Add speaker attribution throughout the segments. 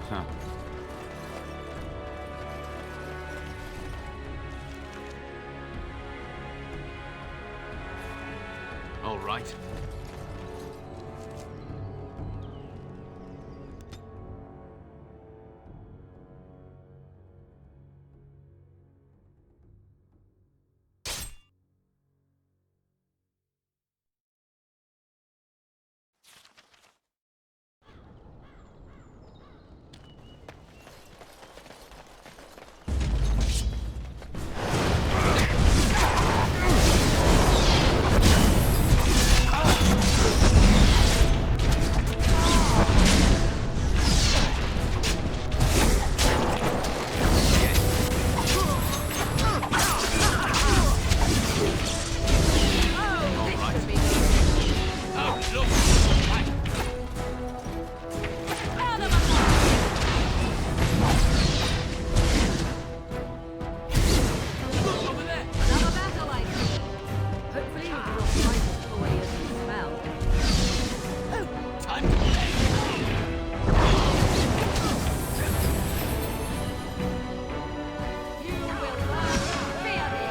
Speaker 1: Huh.
Speaker 2: All right.
Speaker 3: Another battle, I see. Hopefully we do not fight it away as we smell.
Speaker 2: Time to play.
Speaker 3: You will learn to fear me.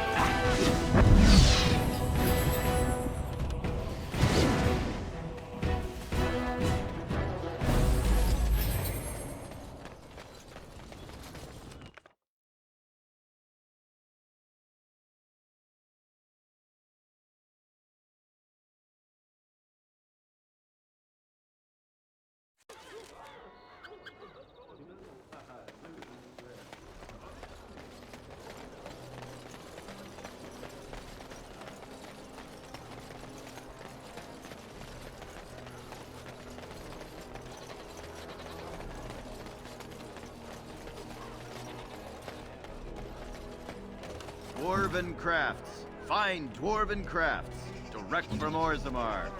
Speaker 4: Dwarven crafts. Fine dwarven crafts. Direct from Orzammar.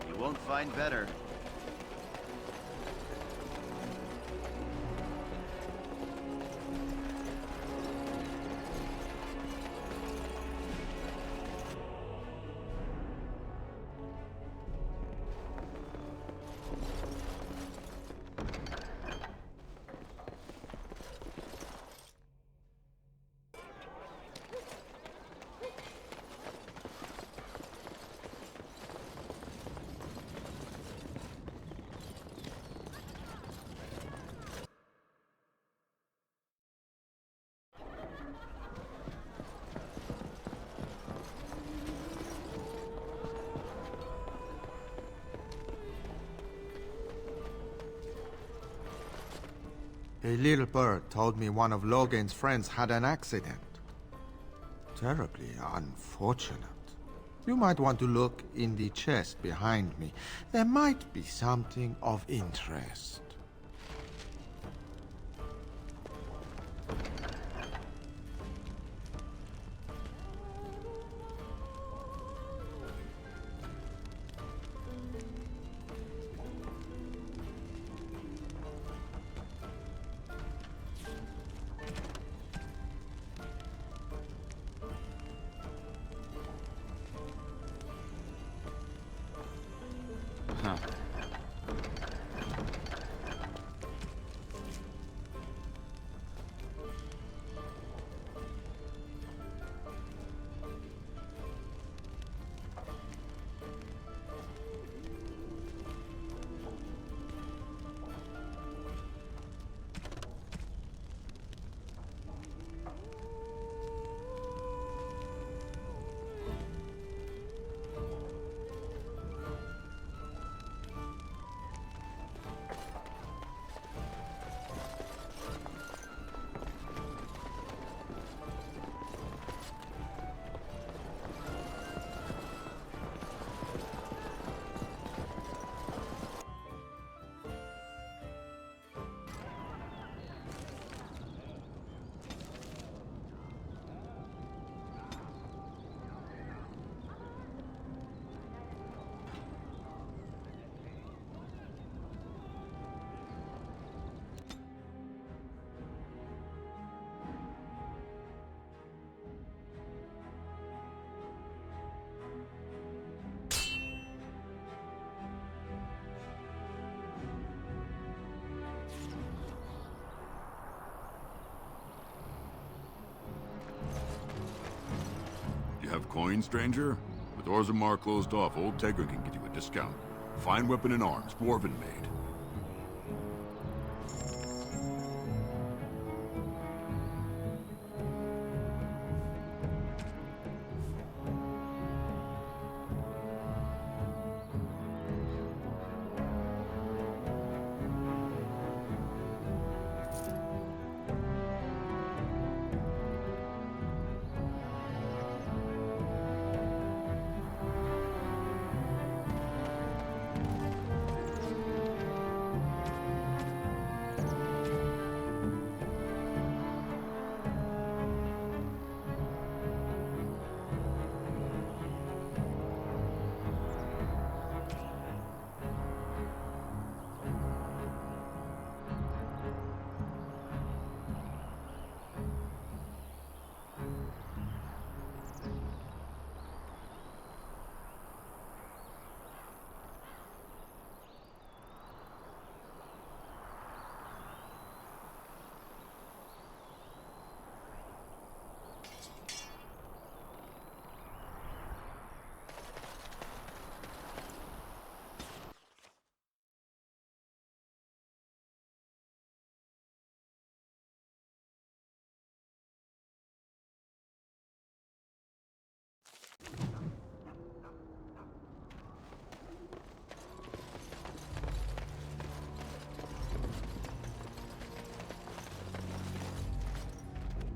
Speaker 4: You won't find better.
Speaker 5: A little bird told me one of Logan's friends had an accident. Terribly unfortunate. You might want to look in the chest behind me. There might be something of interest.
Speaker 1: Huh. Have coin, stranger? With Orzammar closed off, old Tegra can get you a discount. Fine weapon and arms, dwarven made.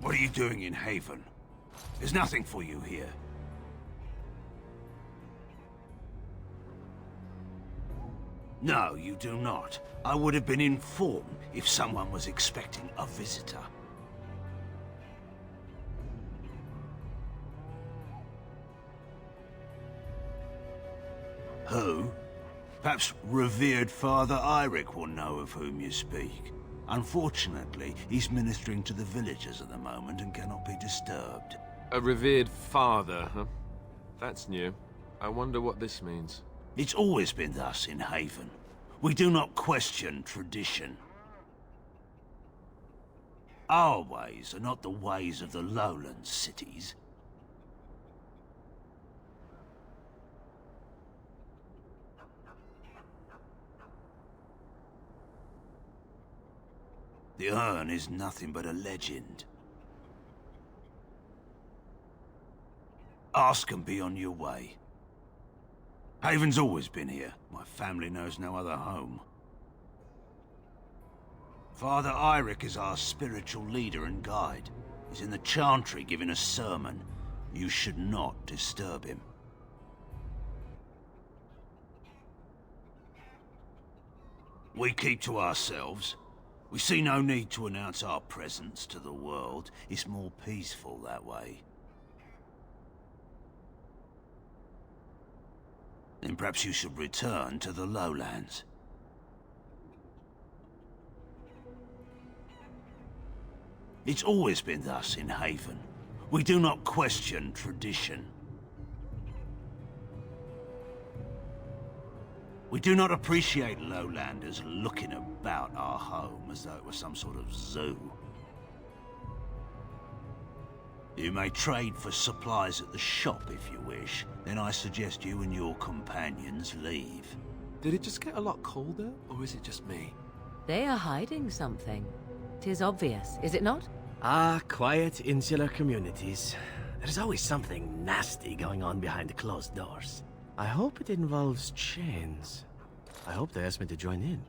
Speaker 6: What are you doing in Haven? There's nothing for you here. No, you do not. I would have been informed if someone was expecting a visitor. Who? Perhaps revered Father Eirik will know of whom you speak. Unfortunately, he's ministering to the villagers at the moment and cannot be disturbed.
Speaker 7: A revered father, huh? That's new. I wonder what this means.
Speaker 6: It's always been thus in Haven. We do not question tradition. Our ways are not the ways of the lowland cities. The urn is nothing but a legend. Ask and be on your way. Haven's always been here. My family knows no other home. Father Eirik is our spiritual leader and guide. He's in the chantry giving a sermon. You should not disturb him. We keep to ourselves. We see no need to announce our presence to the world. It's more peaceful that way. Then perhaps you should return to the lowlands. It's always been thus in Haven. We do not question tradition. We do not appreciate lowlanders looking about our home as though it was some sort of zoo. You may trade for supplies at the shop if you wish. Then I suggest you and your companions leave.
Speaker 7: Did it just get a lot colder, or is it just me?
Speaker 3: They are hiding something. 'Tis obvious, is it not?
Speaker 8: Ah, quiet, insular communities. There's always something nasty going on behind the closed doors. I hope it involves chains. I hope they ask me to join in.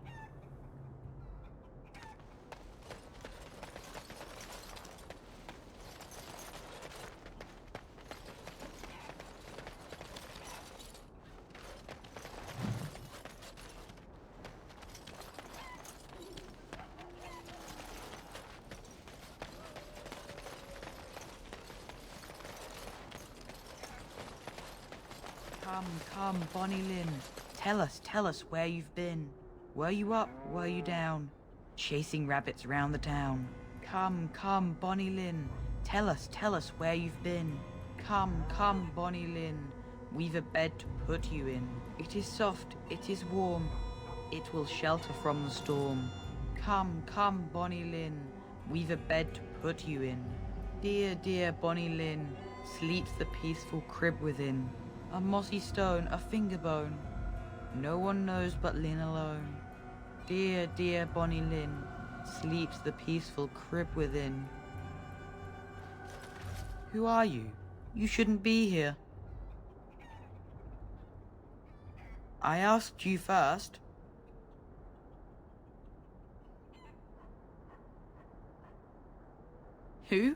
Speaker 9: Come, Bonnie Lynn. Tell us where you've been. Were you up, were you down? Chasing rabbits round the town. Come, Bonnie Lynn. Tell us where you've been. Come, Bonnie Lynn. We've a bed to put you in. It is soft, it is warm. It will shelter from the storm. Come, Bonnie Lynn. We've a bed to put you in. Dear Bonnie Lynn. sleeps the peaceful crib within. A mossy stone, a finger bone. No one knows but Lynn alone. Dear, dear Bonnie Lynn, sleeps the peaceful crib within. Who are you? You shouldn't be here. I asked you first. Who?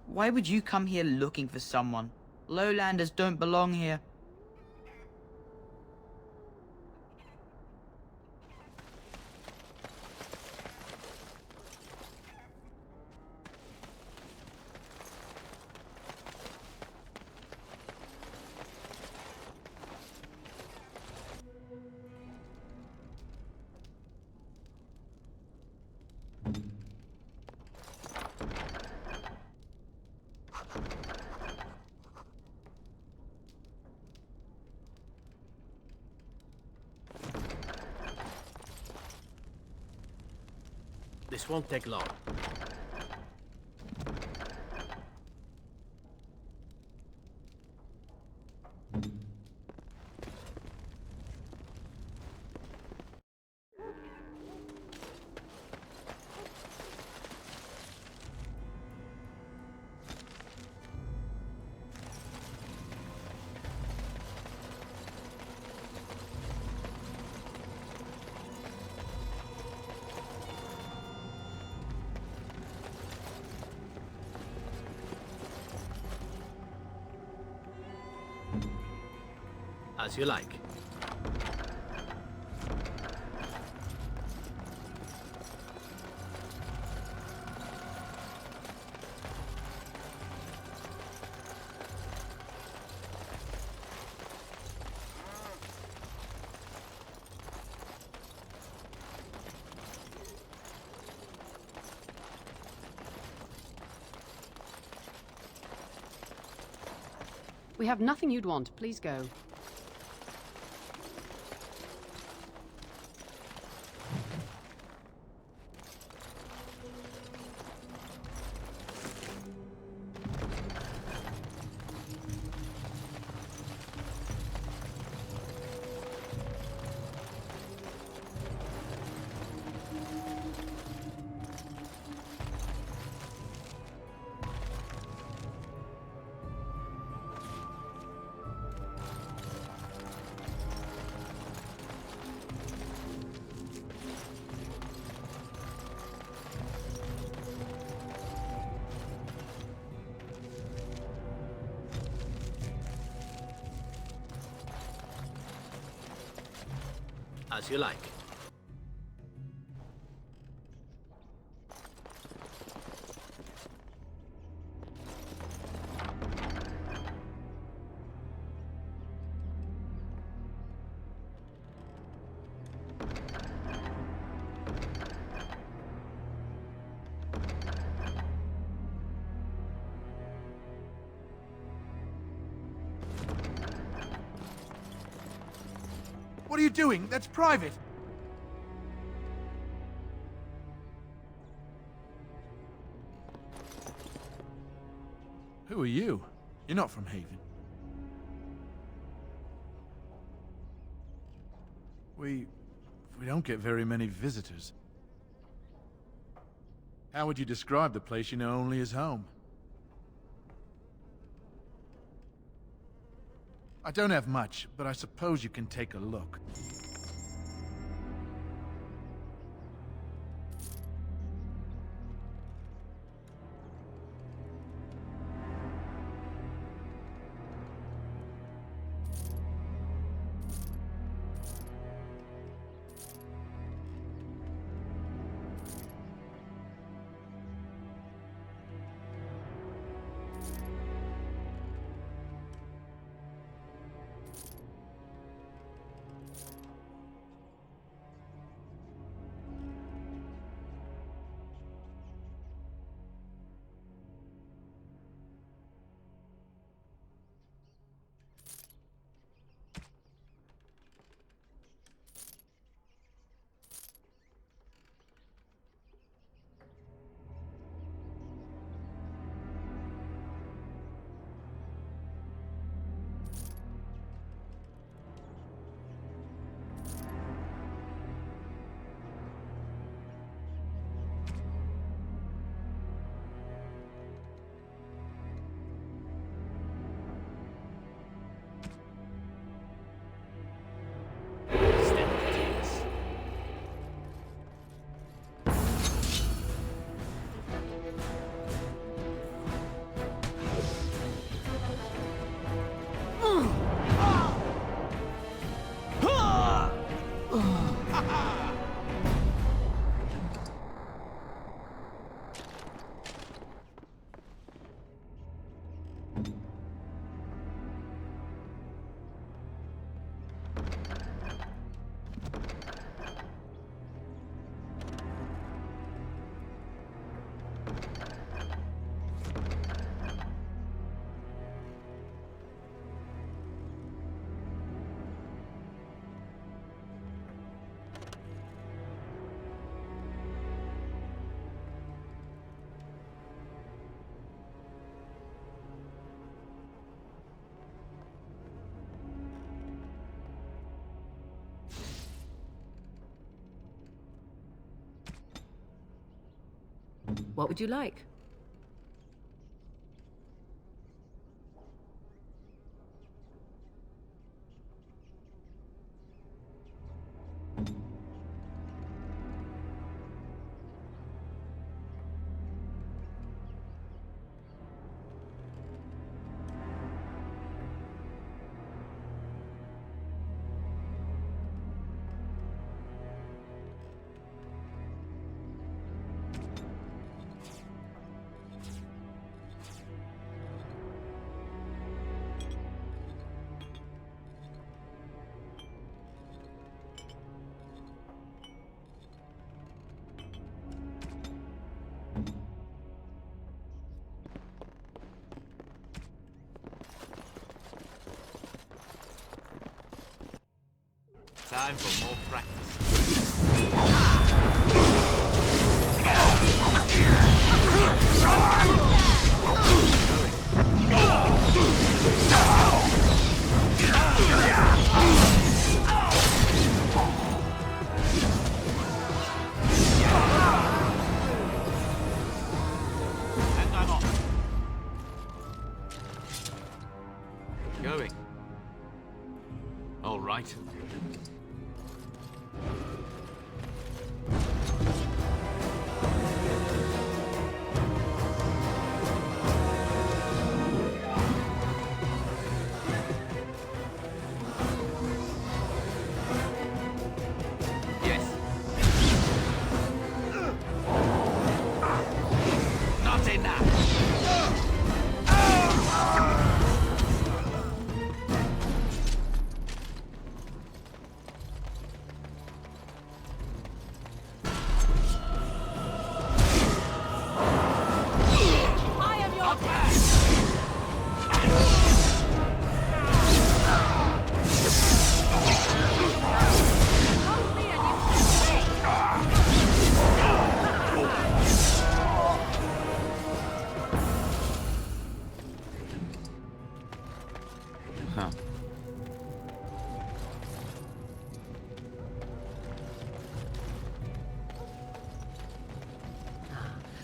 Speaker 9: Why would you come here looking for someone? Lowlanders don't belong here.
Speaker 8: This won't take long. As you like.
Speaker 10: We have nothing you'd want. Please go.
Speaker 8: As you like.
Speaker 11: What are you doing? That's private! Who are you? You're not from Haven. We don't get very many visitors. How would you describe the place you know only as home? I don't have much, but I suppose you can take a look.
Speaker 3: What would you like?
Speaker 2: Time for more practice. And I'm off. Going. All right.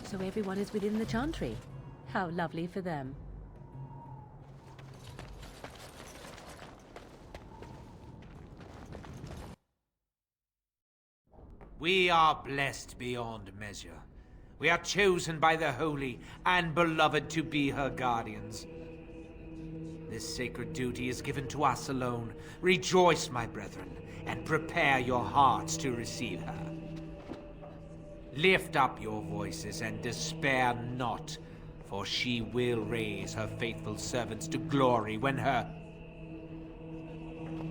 Speaker 3: So everyone is within the Chantry. How lovely for them.
Speaker 12: We are blessed beyond measure. We are chosen by the Holy and Beloved to be her guardians. This sacred duty is given to us alone. Rejoice, my brethren, and prepare your hearts to receive her. Lift up your voices and despair not, for she will raise her faithful servants to glory when her...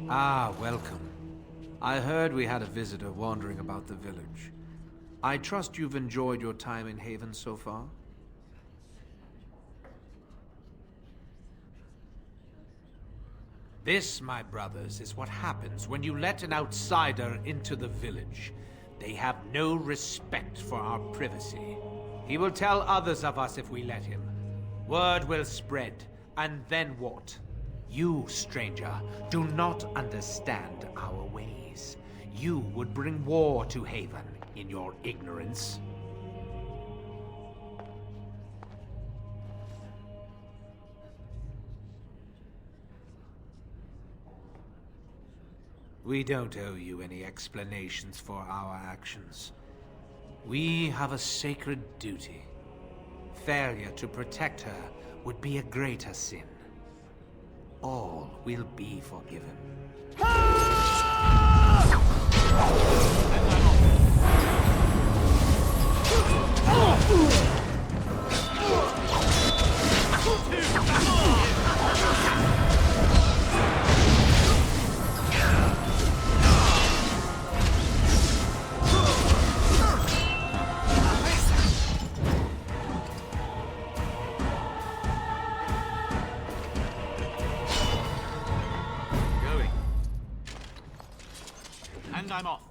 Speaker 13: Ah, welcome. I heard we had a visitor wandering about the village. I trust you've enjoyed your time in Haven so far?
Speaker 12: This, my brothers, is what happens when you let an outsider into the village. They have no respect for our privacy. He will tell others of us if we let him. Word will spread, and then what? You, stranger, do not understand our ways. You would bring war to Haven in your ignorance.
Speaker 13: We don't owe you any explanations for our actions. We have a sacred duty. Failure to protect her would be a greater sin. All will be forgiven.
Speaker 2: And I'm off.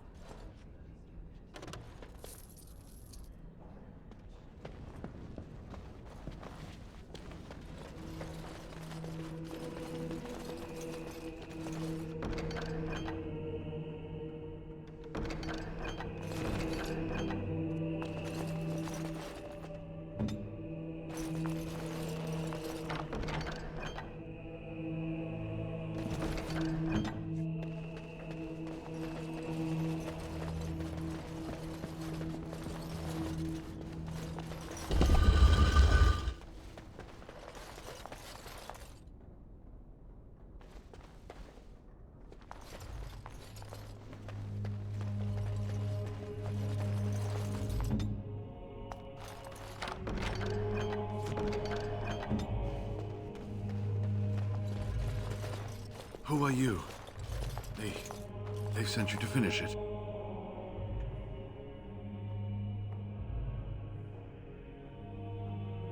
Speaker 1: Who are you? They sent you to finish it.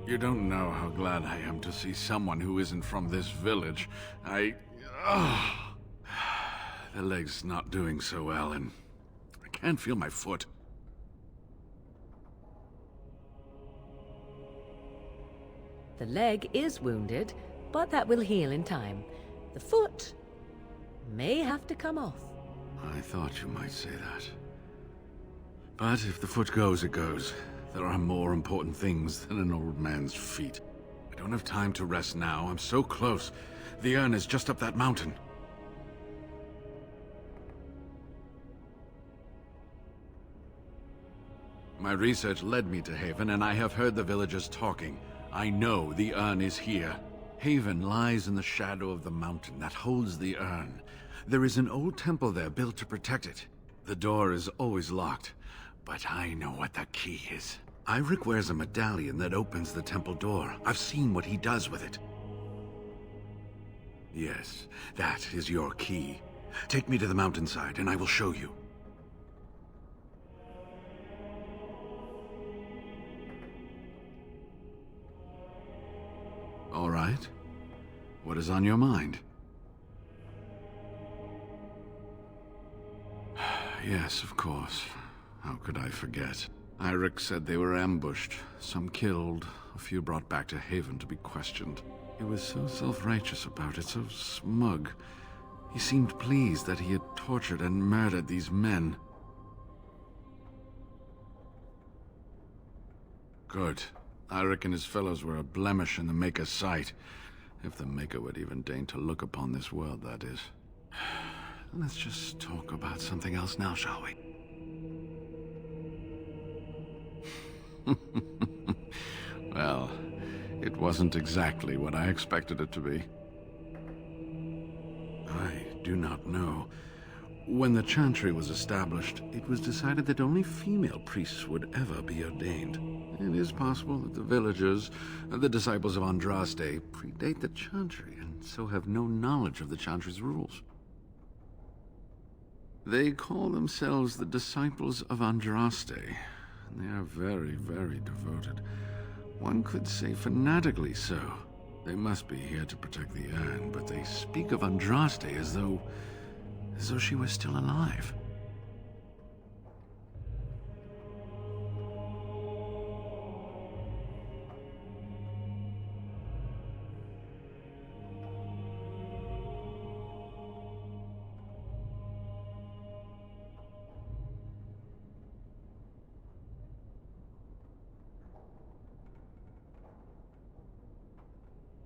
Speaker 1: You don't know how glad I am to see someone who isn't from this village. The leg's not doing so well, and I can't feel my foot.
Speaker 3: The leg is wounded, but that will heal in time. The foot may have to come off.
Speaker 1: I thought you might say that. But if the foot goes, it goes. There are more important things than an old man's feet. I don't have time to rest now. I'm so close. The urn is just up that mountain. My research led me to Haven, and I have heard the villagers talking. I know the urn is here. Haven lies in the shadow of the mountain that holds the urn. There is an old temple there built to protect it. The door is always locked, but I know what the key is. Eirik wears a medallion that opens the temple door. I've seen what he does with it. Yes, that is your key. Take me to the mountainside, and I will show you. All right. What is on your mind? Yes, of course. How could I forget? Eirik said they were ambushed, some killed, a few brought back to Haven to be questioned. He was so self-righteous about it, so smug. He seemed pleased that he had tortured and murdered these men. Good. Eirik and his fellows were a blemish in the Maker's sight. If the Maker would even deign to look upon this world, that is. Let's just talk about something else now, shall we? Well, it wasn't exactly what I expected it to be. I do not know. When the Chantry was established, it was decided that only female priests would ever be ordained. It is possible that the villagers, the disciples of Andraste, predate the Chantry and so have no knowledge of the Chantry's rules. They call themselves the Disciples of Andraste, and they are very, very devoted. One could say fanatically so. They must be here to protect the urn, but they speak of Andraste as though she was still alive.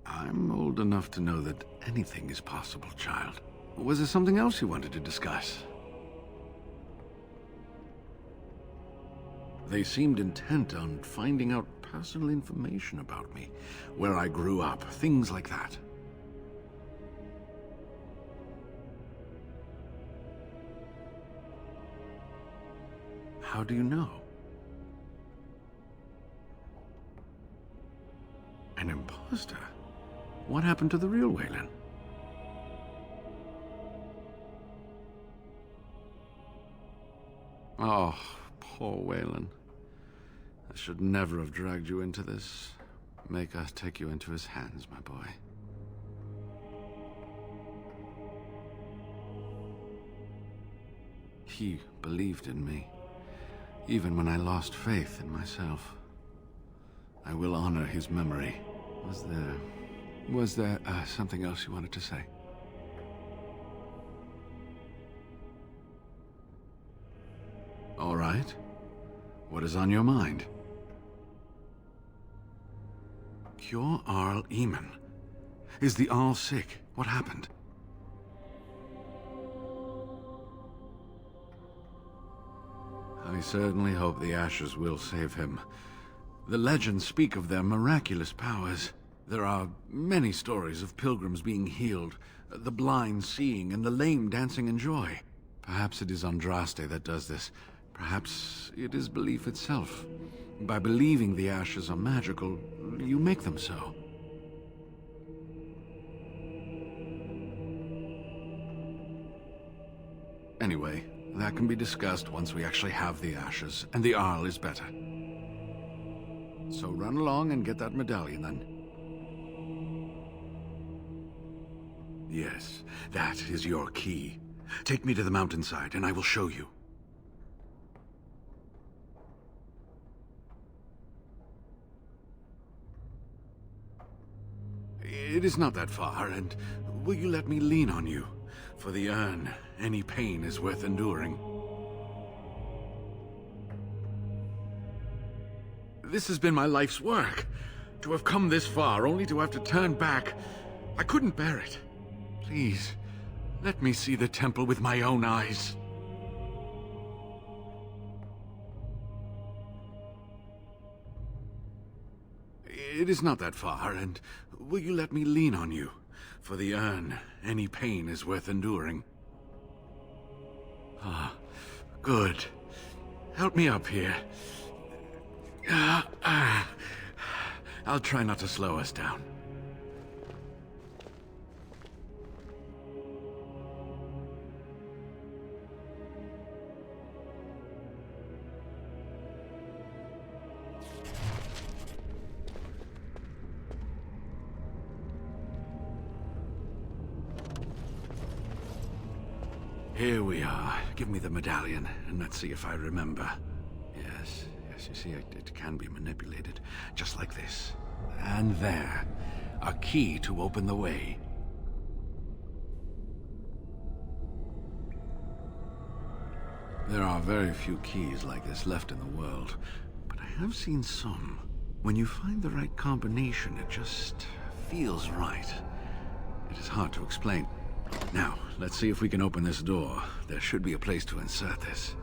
Speaker 1: I'm old enough to know that anything is possible, child. Was there something else you wanted to discuss? They seemed intent on finding out personal information about me, where I grew up, things like that. How do you know? An imposter? What happened to the real Waylon? Oh, poor Waylon. I should never have dragged you into this. Maker take you into his hands, my boy. he believed in me, even when I lost faith in myself. I will honor his memory. Was there something else you wanted to say? All right. What is on your mind? Cure Arl Eamon. Is the Arl sick? What happened? I certainly hope the Ashes will save him. The legends speak of their miraculous powers. There are many stories of pilgrims being healed, the blind seeing, and the lame dancing in joy. Perhaps it is Andraste that does this. Perhaps it is belief itself. By believing the Ashes are magical, you make them so. Anyway, that can be discussed once we actually have the Ashes, and the Arl is better. So run along and get that medallion, then. Yes, that is your key. Take me to the mountainside, and I will show you. It is not that far, and will you let me lean on you? For the urn, any pain is worth enduring. This has been my life's work. To have come this far, only to have to turn back. I couldn't bear it. Please, let me see the temple with my own eyes. It is not that far, and will you let me lean on you? For the urn, any pain is worth enduring. Ah, good. Help me up here. I'll try not to slow us down. Here we are. Give me the medallion, and let's see if I remember. Yes, you see, it can be manipulated, just like this. And there. A key to open the way. There are very few keys like this left in the world, but I have seen some. When you find the right combination, it just feels right. It is hard to explain. Now, let's see if we can open this door. There should be a place to insert this.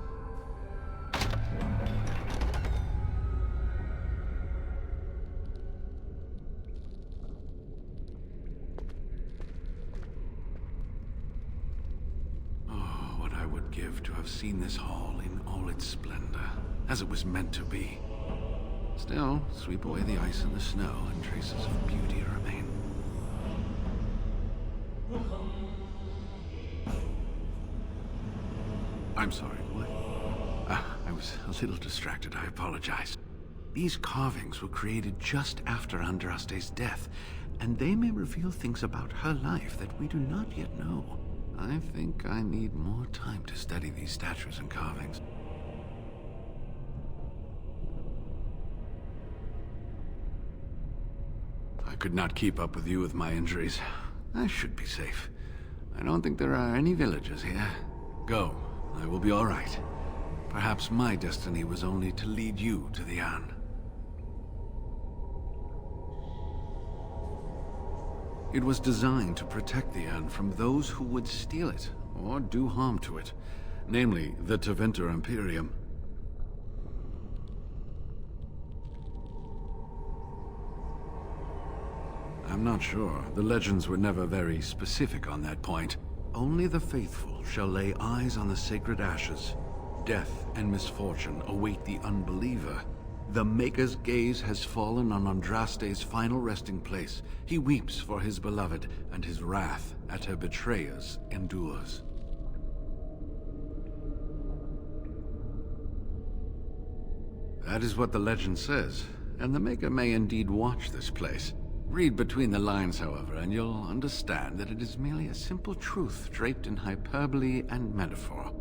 Speaker 1: Oh, what I would give to have seen this hall in all its splendor, as it was meant to be. Still, sweep away the ice and the snow, and traces of beauty remain. I'm sorry, what? I was a little distracted, I apologize. These carvings were created just after Andraste's death, and they may reveal things about her life that we do not yet know. I think I need more time to study these statues and carvings. I could not keep up with you with my injuries. I should be safe. I don't think there are any villagers here. Go. I will be all right. Perhaps my destiny was only to lead you to the urn. It was designed to protect the urn from those who would steal it or do harm to it, namely the Tevinter Imperium. I'm not sure. The legends were never very specific on that point. Only the faithful shall lay eyes on the sacred ashes. Death and misfortune await the unbeliever. The Maker's gaze has fallen on Andraste's final resting place. He weeps for his beloved, and his wrath at her betrayers endures. That is what the legend says, and the Maker may indeed watch this place. Read between the lines, however, and you'll understand that it is merely a simple truth draped in hyperbole and metaphor.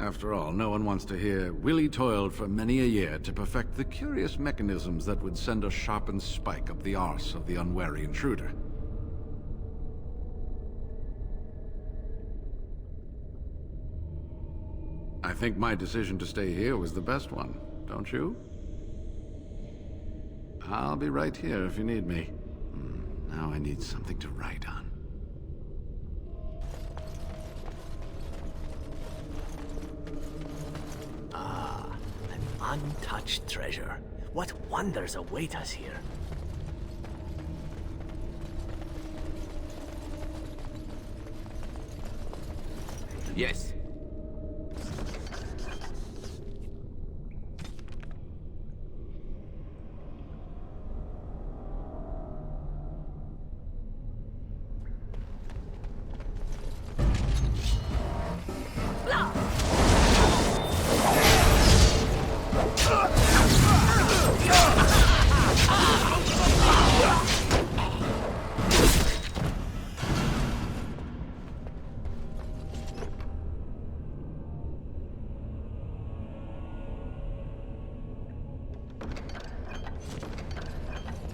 Speaker 1: After all, no one wants to hear Willie toiled for many a year to perfect the curious mechanisms that would send a sharpened spike up the arse of the unwary intruder. I think my decision to stay here was the best one, don't you? I'll be right here if you need me. Now I need something to write on.
Speaker 8: Ah, an untouched treasure. What wonders await us here?
Speaker 2: Yes.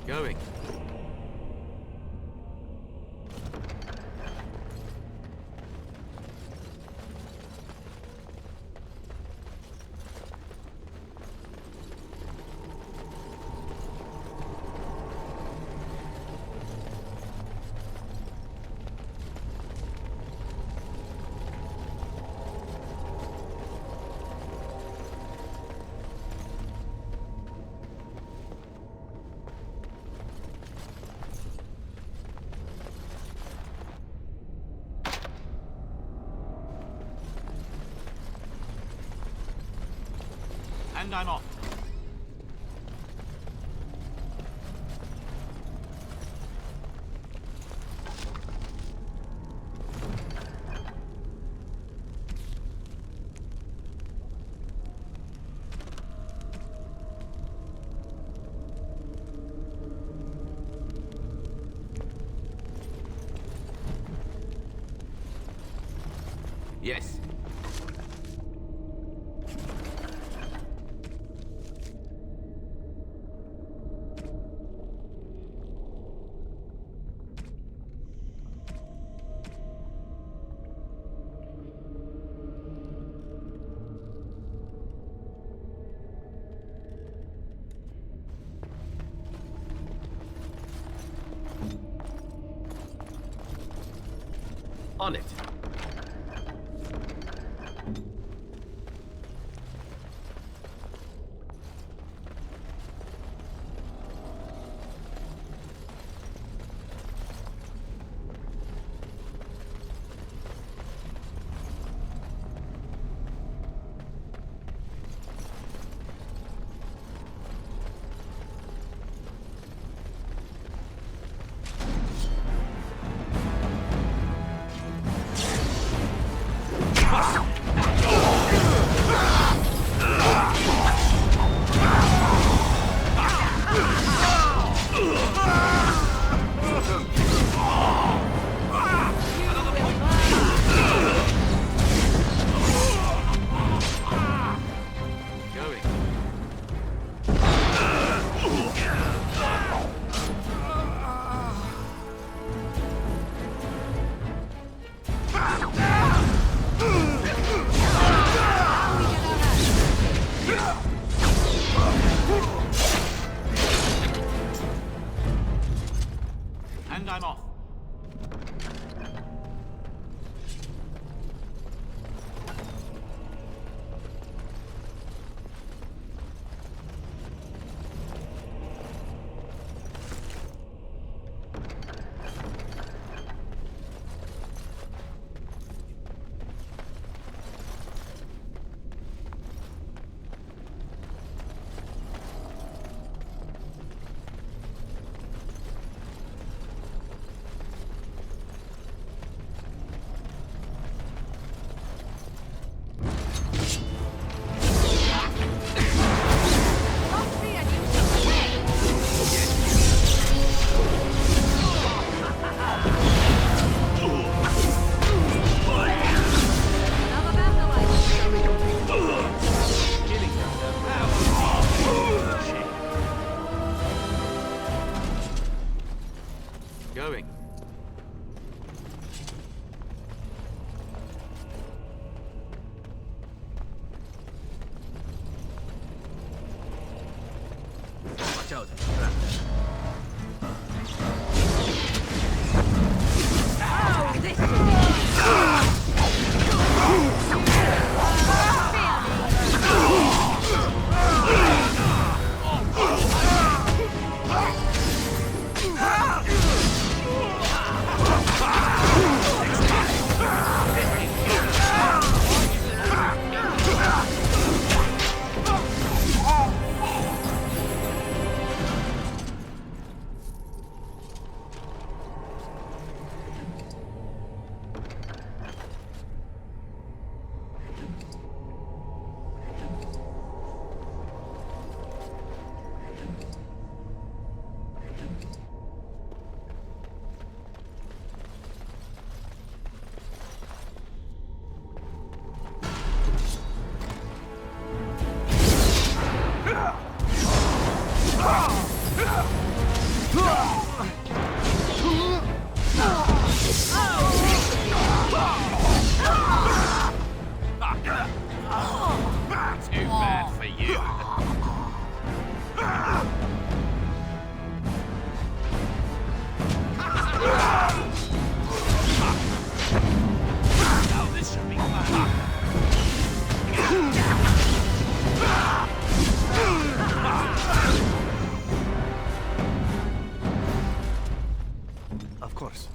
Speaker 2: Going. And I'm off. Yes.
Speaker 8: On it. out.
Speaker 2: Too bad for you. Now this should be fun.
Speaker 8: Of course.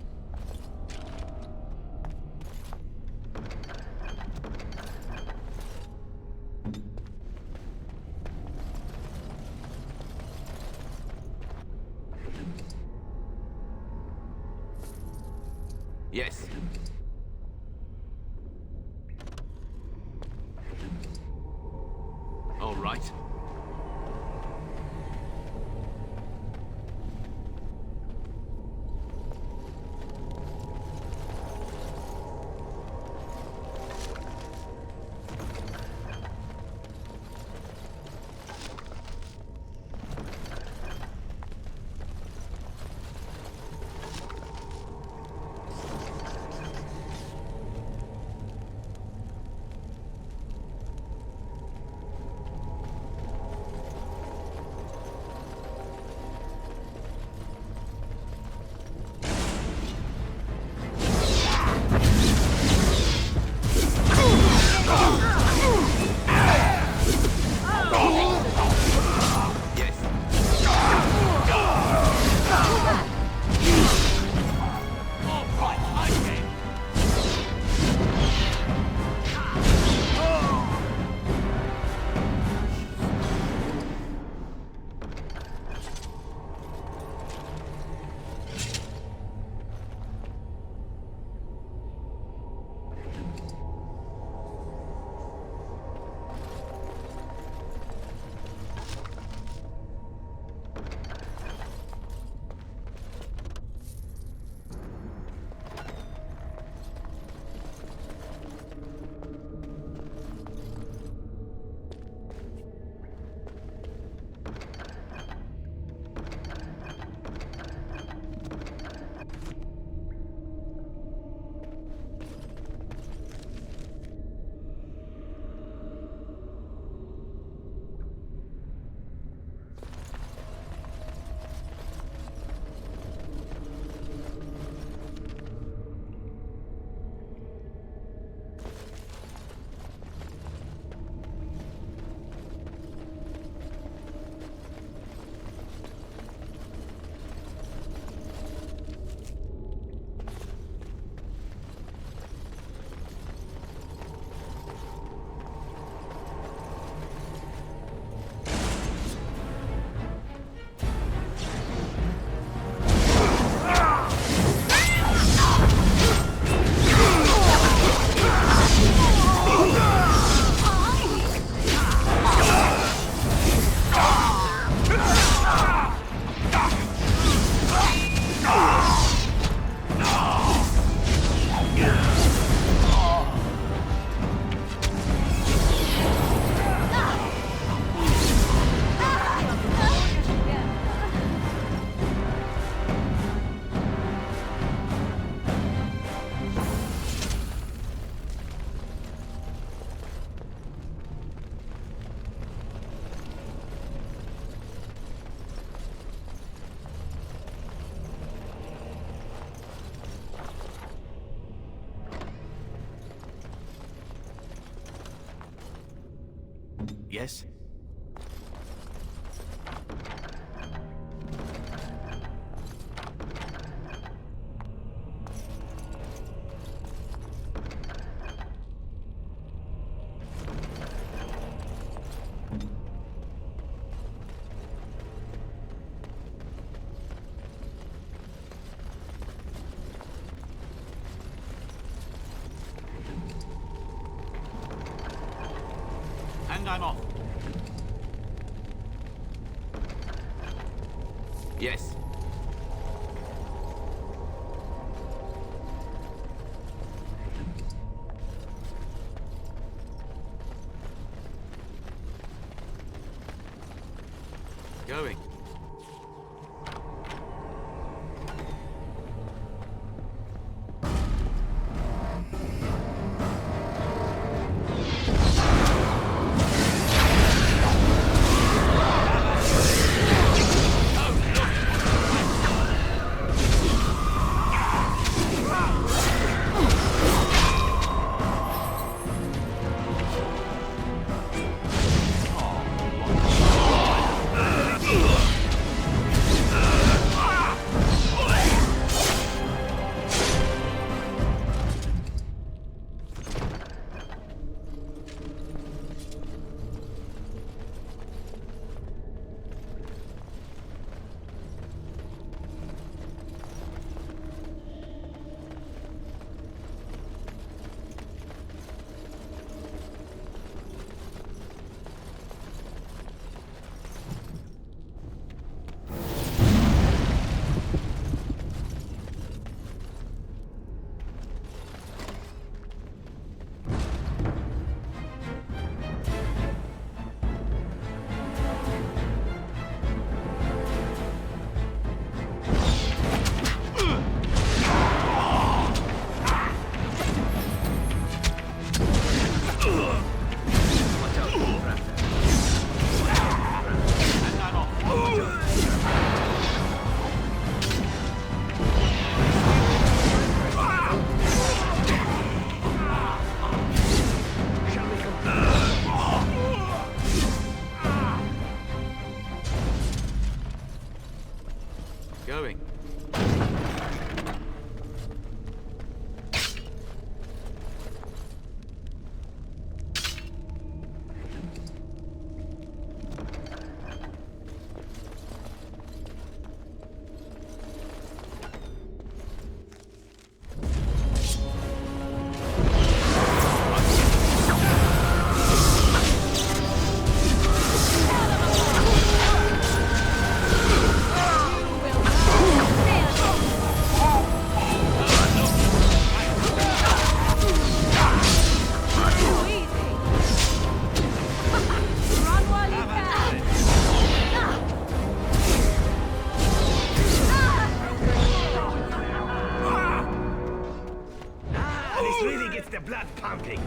Speaker 2: Yes. All right.
Speaker 8: Yes?
Speaker 6: And I'm off.
Speaker 7: Yes. Going. Going.
Speaker 8: This really gets the blood pumping.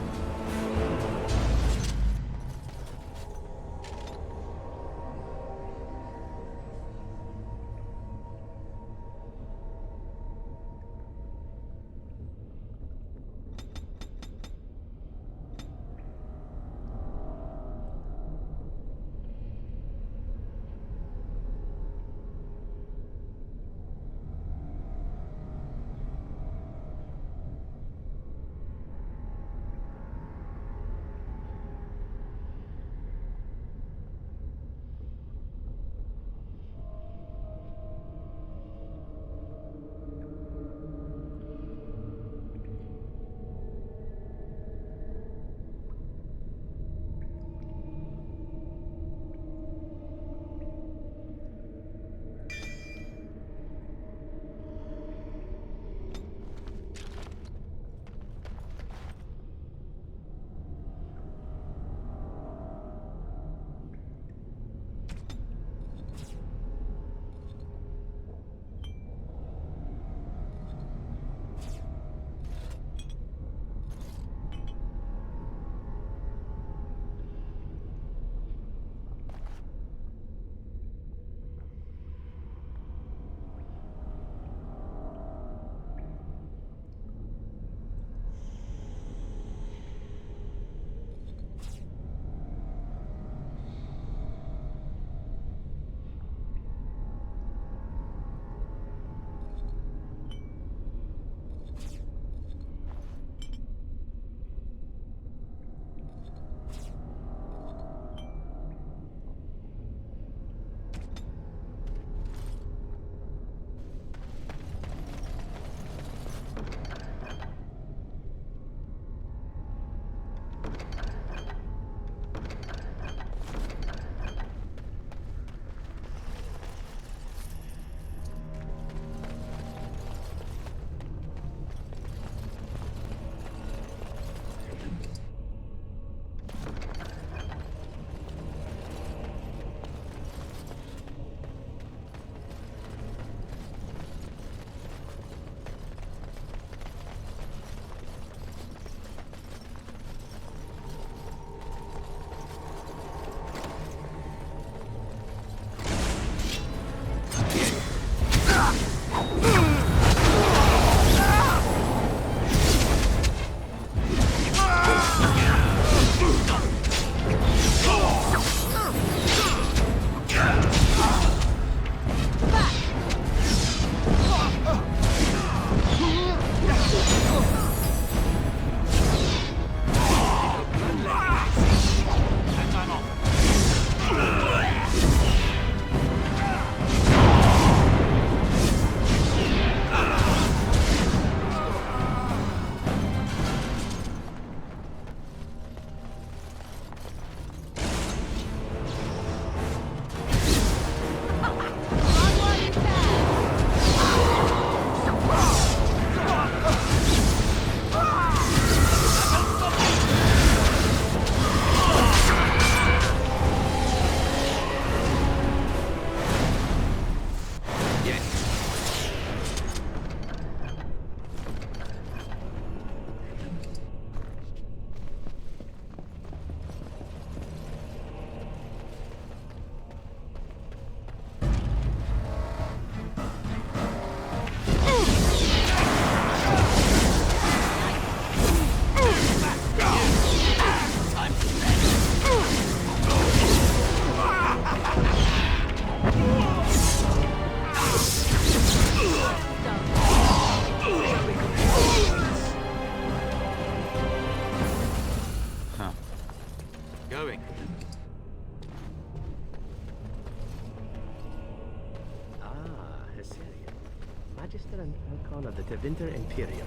Speaker 8: Winter Imperium.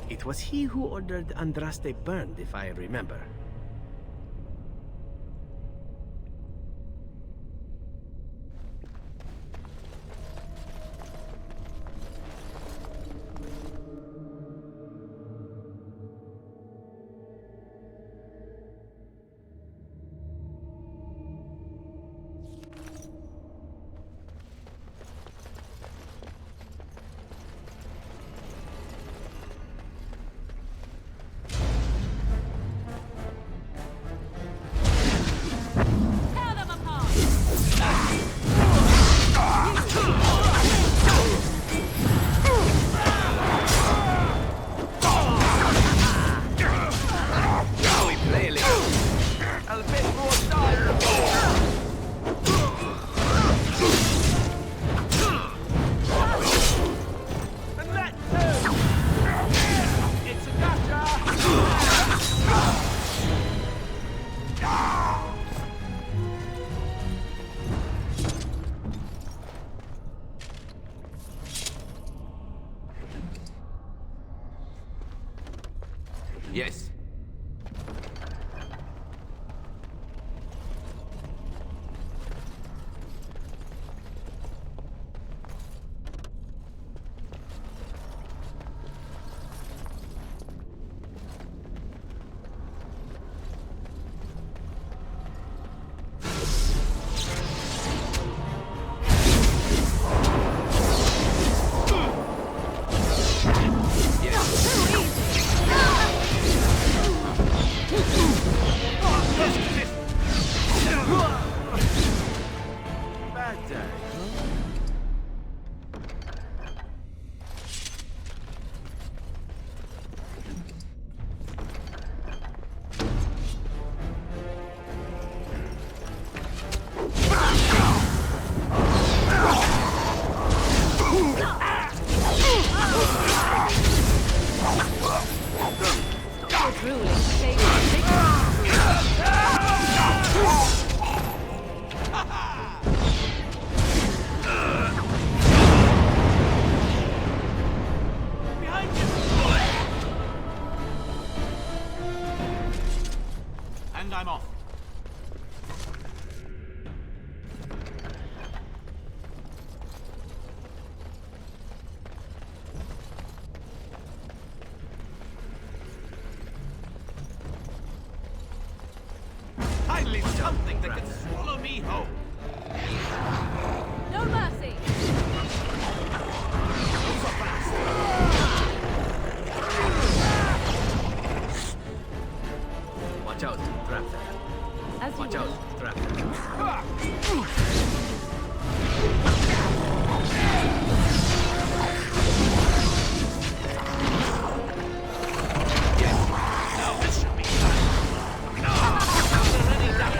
Speaker 8: It was he who ordered Andraste burned, if I remember.
Speaker 7: Yes.
Speaker 8: Bad day, huh?
Speaker 12: And I'm off.
Speaker 2: Finally something that can swallow me whole.
Speaker 3: No mercy!
Speaker 8: Watch out, trap there.
Speaker 3: As you
Speaker 8: Watch
Speaker 3: will.
Speaker 8: out, trap there.
Speaker 2: Now this should be fun. No, already done.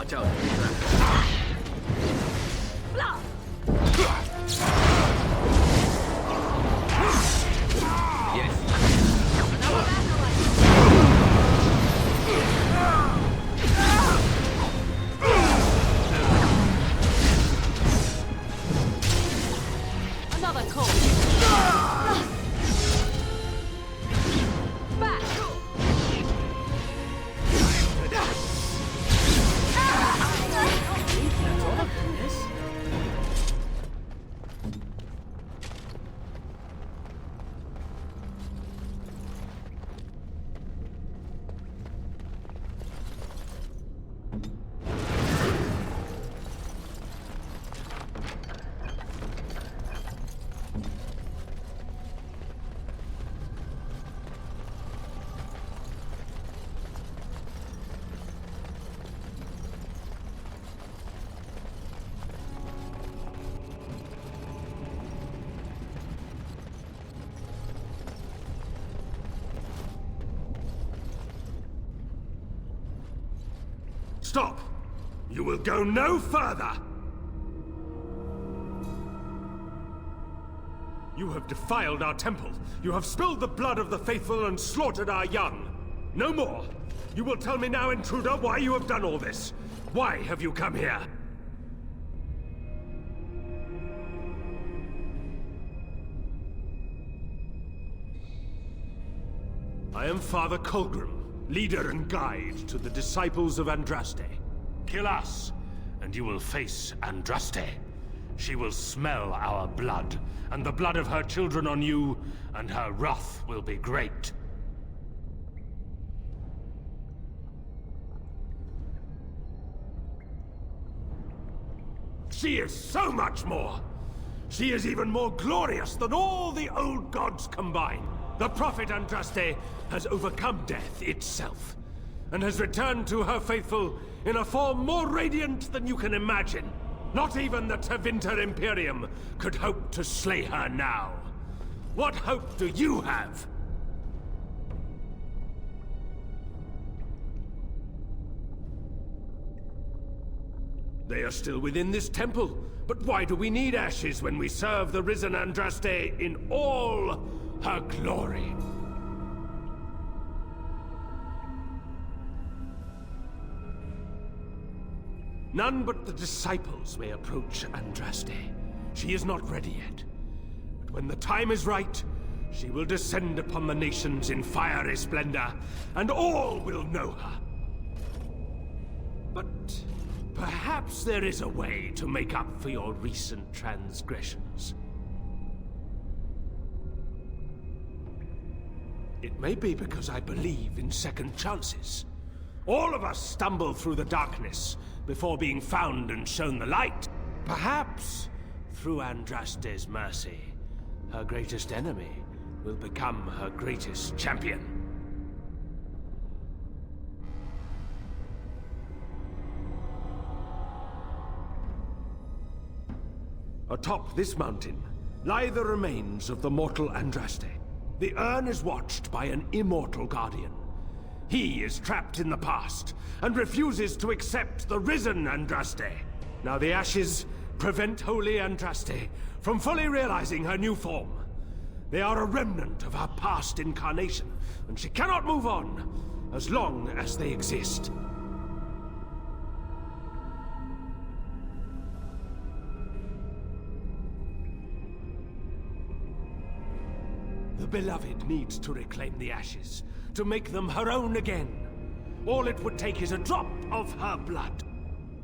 Speaker 2: Watch out.
Speaker 10: Another call. Back.
Speaker 14: Stop! You will go no further! You have defiled our temple. You have spilled the blood of the faithful and slaughtered our young. No more! You will tell me now, intruder, why you have done all this. Why have you come here? I am Father Colgrim, leader and guide to the disciples of Andraste. Kill us, and you will face Andraste. She will smell our blood, and the blood of her children on you, and her wrath will be great. She is so much more! She is even more glorious than all the old gods combined. The prophet Andraste has overcome death itself, and has returned to her faithful in a form more radiant than you can imagine. Not even the Tevinter Imperium could hope to slay her now. What hope do you have? They are still within this temple, but why do we need ashes when we serve the risen Andraste in all her glory? None but the disciples may approach Andraste. She is not ready yet. But when the time is right, she will descend upon the nations in fiery splendor, and all will know her. But perhaps there is a way to make up for your recent transgressions. It may be because I believe in second chances. All of us stumble through the darkness before being found and shown the light. Perhaps, through Andraste's mercy, her greatest enemy will become her greatest champion. Atop this mountain lie the remains of the mortal Andraste. The urn is watched by an immortal guardian. He is trapped in the past, and refuses to accept the risen Andraste. Now the ashes prevent Holy Andraste from fully realizing her new form. They are a remnant of her past incarnation, and she cannot move on as long as they exist. The Beloved needs to reclaim the ashes, to make them her own again. All it would take is a drop of her blood.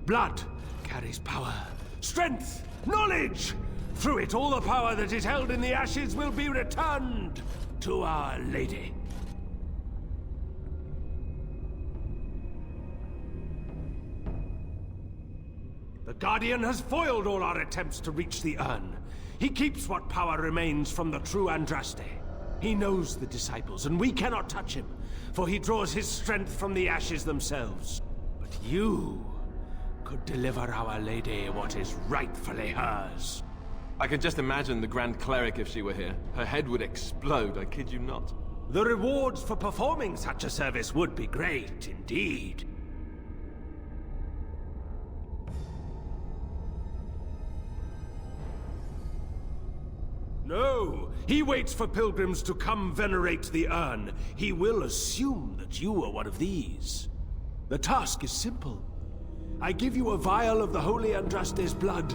Speaker 14: Blood carries power, strength, knowledge! Through it, all the power that is held in the ashes will be returned to Our Lady. The Guardian has foiled all our attempts to reach the urn. He keeps what power remains from the true Andraste. He knows the disciples, and we cannot touch him, for he draws his strength from the ashes themselves. But you could deliver Our Lady what is rightfully hers.
Speaker 7: I can just imagine the Grand Cleric if she were here. Her head would explode, I kid you not.
Speaker 14: The rewards for performing such a service would be great indeed. No! He waits for pilgrims to come venerate the urn. He will assume that you are one of these. The task is simple. I give you a vial of the Holy Andraste's blood,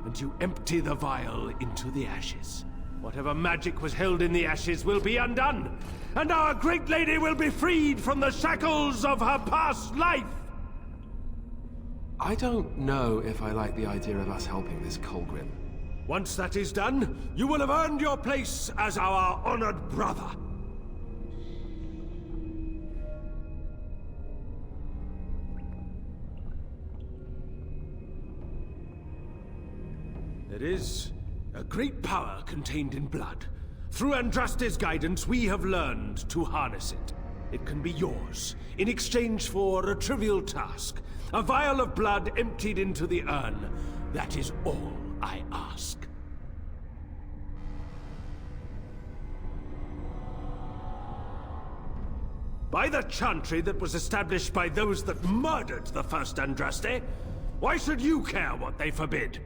Speaker 14: and you empty the vial into the ashes. Whatever magic was held in the ashes will be undone, and our great lady will be freed from the shackles of her past life!
Speaker 7: I don't know if I like the idea of us helping this Colgrim.
Speaker 14: Once that is done, you will have earned your place as our honored brother. There is a great power contained in blood. Through Andraste's guidance, we have learned to harness it. It can be yours, in exchange for a trivial task. A vial of blood emptied into the urn. That is all I ask. By the chantry that was established by those that murdered the first Andraste, why should you care what they forbid?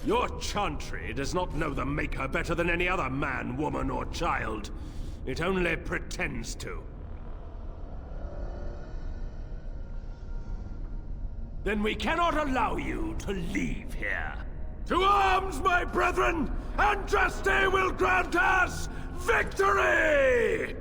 Speaker 14: Your chantry does not know the Maker better than any other man, woman, or child. It only pretends to. Then we cannot allow you to leave here. To arms, my brethren! Andraste will grant us victory!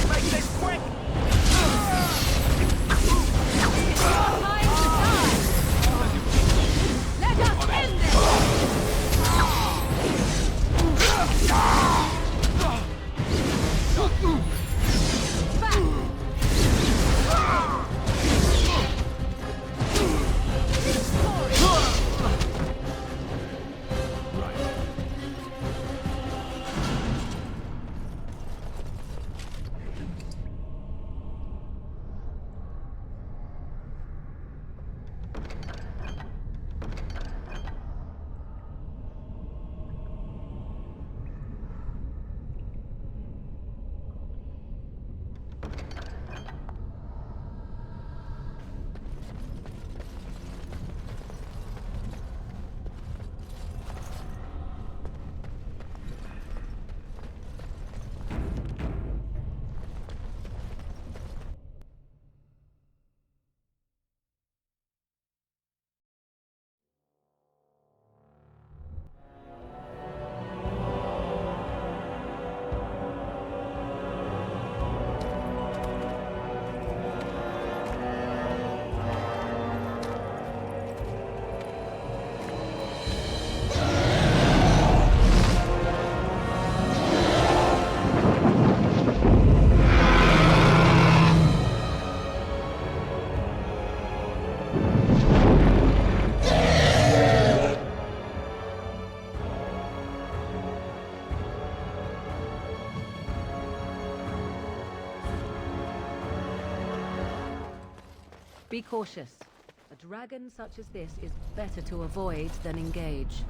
Speaker 2: Make this quick!
Speaker 3: Let us end this! Be cautious. A dragon such as this is better to avoid than engage.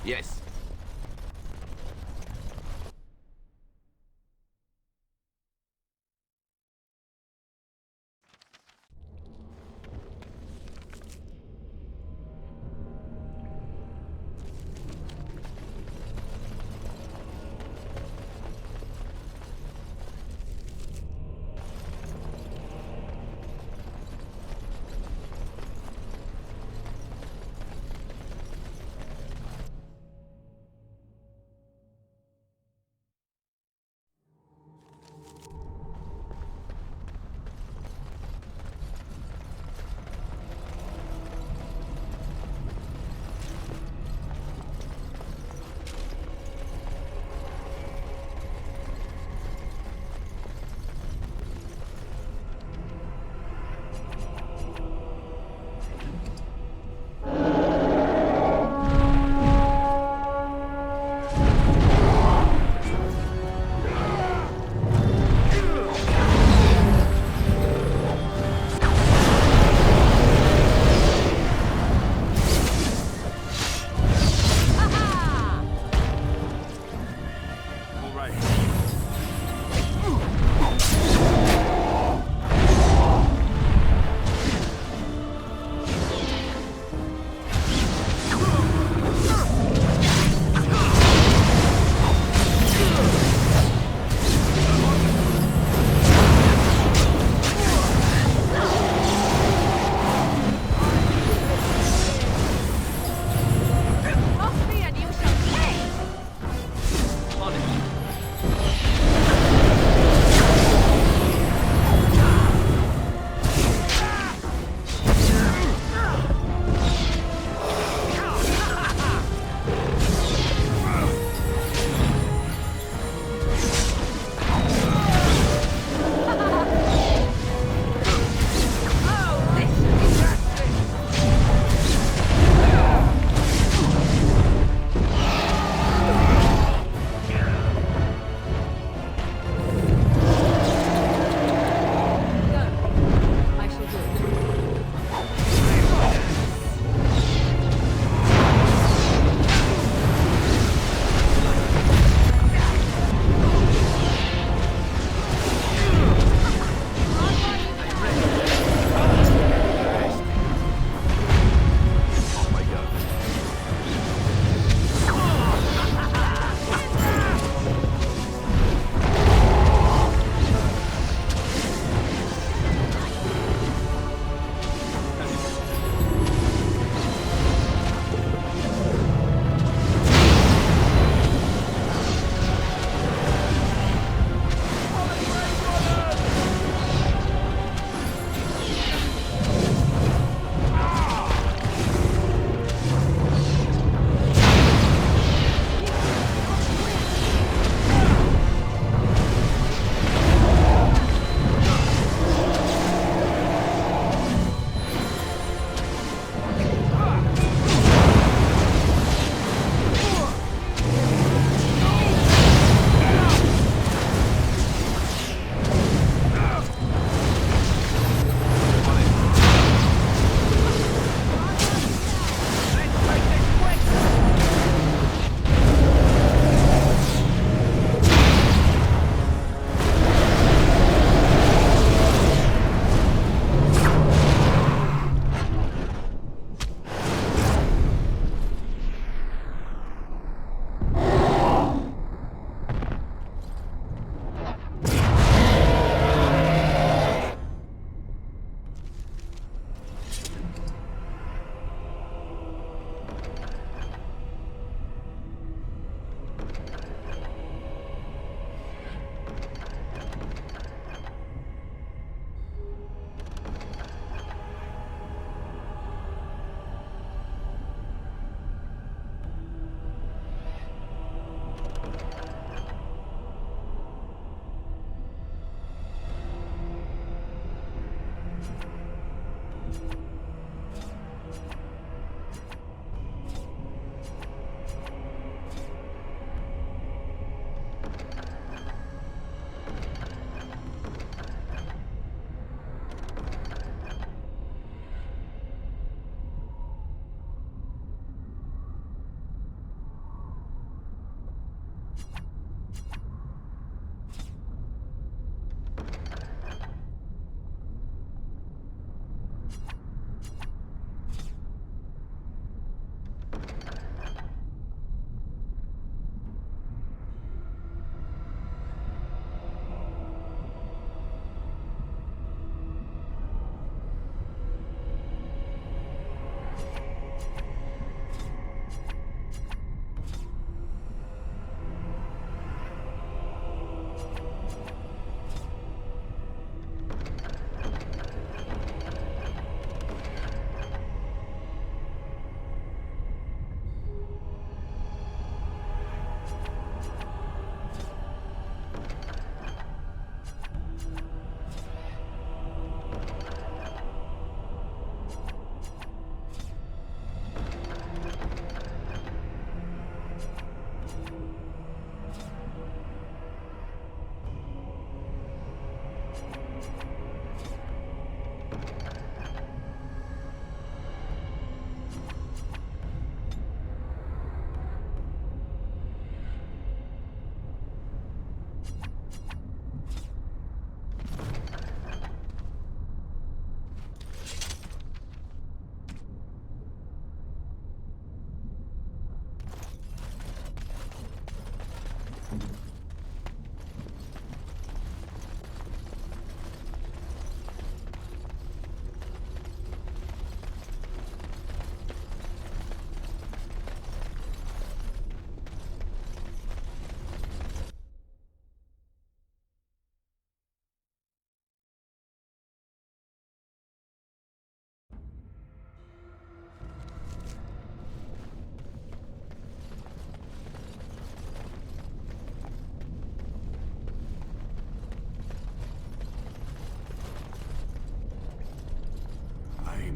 Speaker 7: Yes.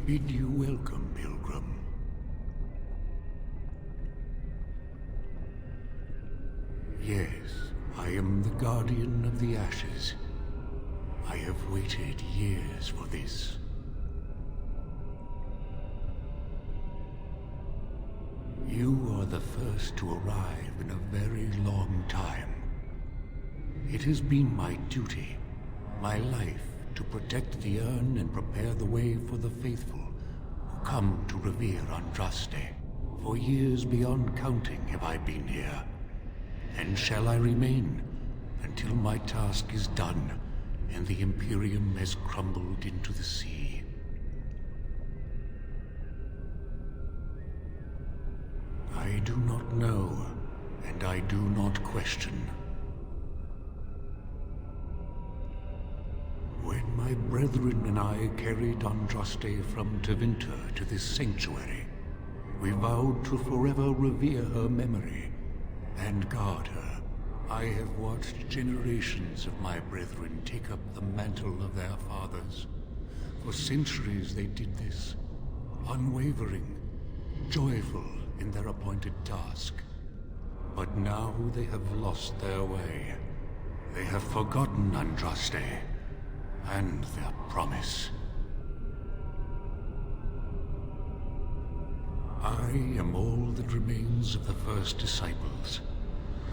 Speaker 15: bid you welcome, pilgrim. Yes, I am the Guardian of the Ashes. I have waited years for this. You are the first to arrive in a very long time. It has been my duty, my life, to protect the urn and prepare the way for the faithful who come to revere Andraste. For years beyond counting have I been here, and shall I remain until my task is done and the Imperium has crumbled into the sea. I do not know, and I do not question. When my brethren and I carried Andraste from Tevinter to this sanctuary, we vowed to forever revere her memory and guard her. I have watched generations of my brethren take up the mantle of their fathers. For centuries they did this, unwavering, joyful in their appointed task. But now they have lost their way. They have forgotten Andraste and their promise. I am all that remains of the first disciples.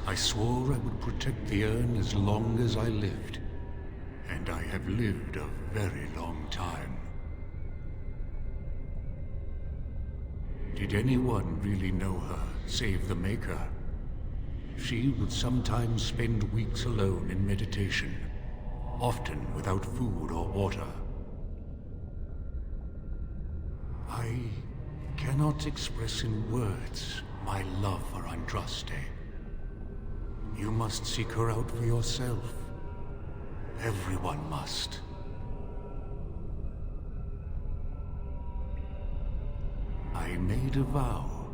Speaker 15: I swore I would protect the urn as long as I lived, and I have lived a very long time. Did anyone really know her, save the Maker? She would sometimes spend weeks alone in meditation, often without food or water. I cannot express in words my love for Andraste. You must seek her out for yourself. Everyone must. I made a vow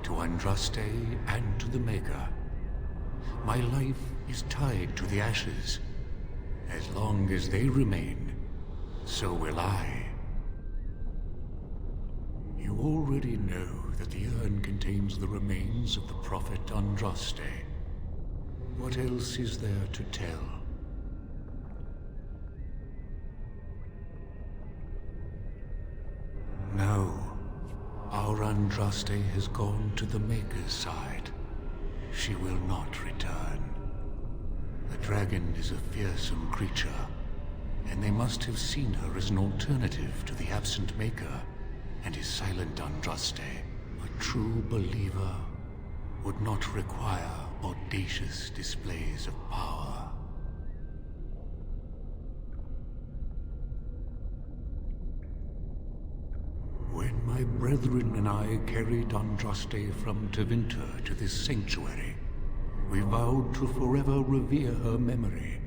Speaker 15: to Andraste and to the Maker. My life is tied to the ashes. As long as they remain, so will I. You already know that the urn contains the remains of the prophet Andraste. What else is there to tell? No. Our Andraste has gone to the Maker's side. She will not return. The dragon is a fearsome creature, and they must have seen her as an alternative to the absent Maker and his silent Andraste. A true believer would not require audacious displays of power. When my brethren and I carried Andraste from Tevinter to this sanctuary, we vowed to forever revere her memory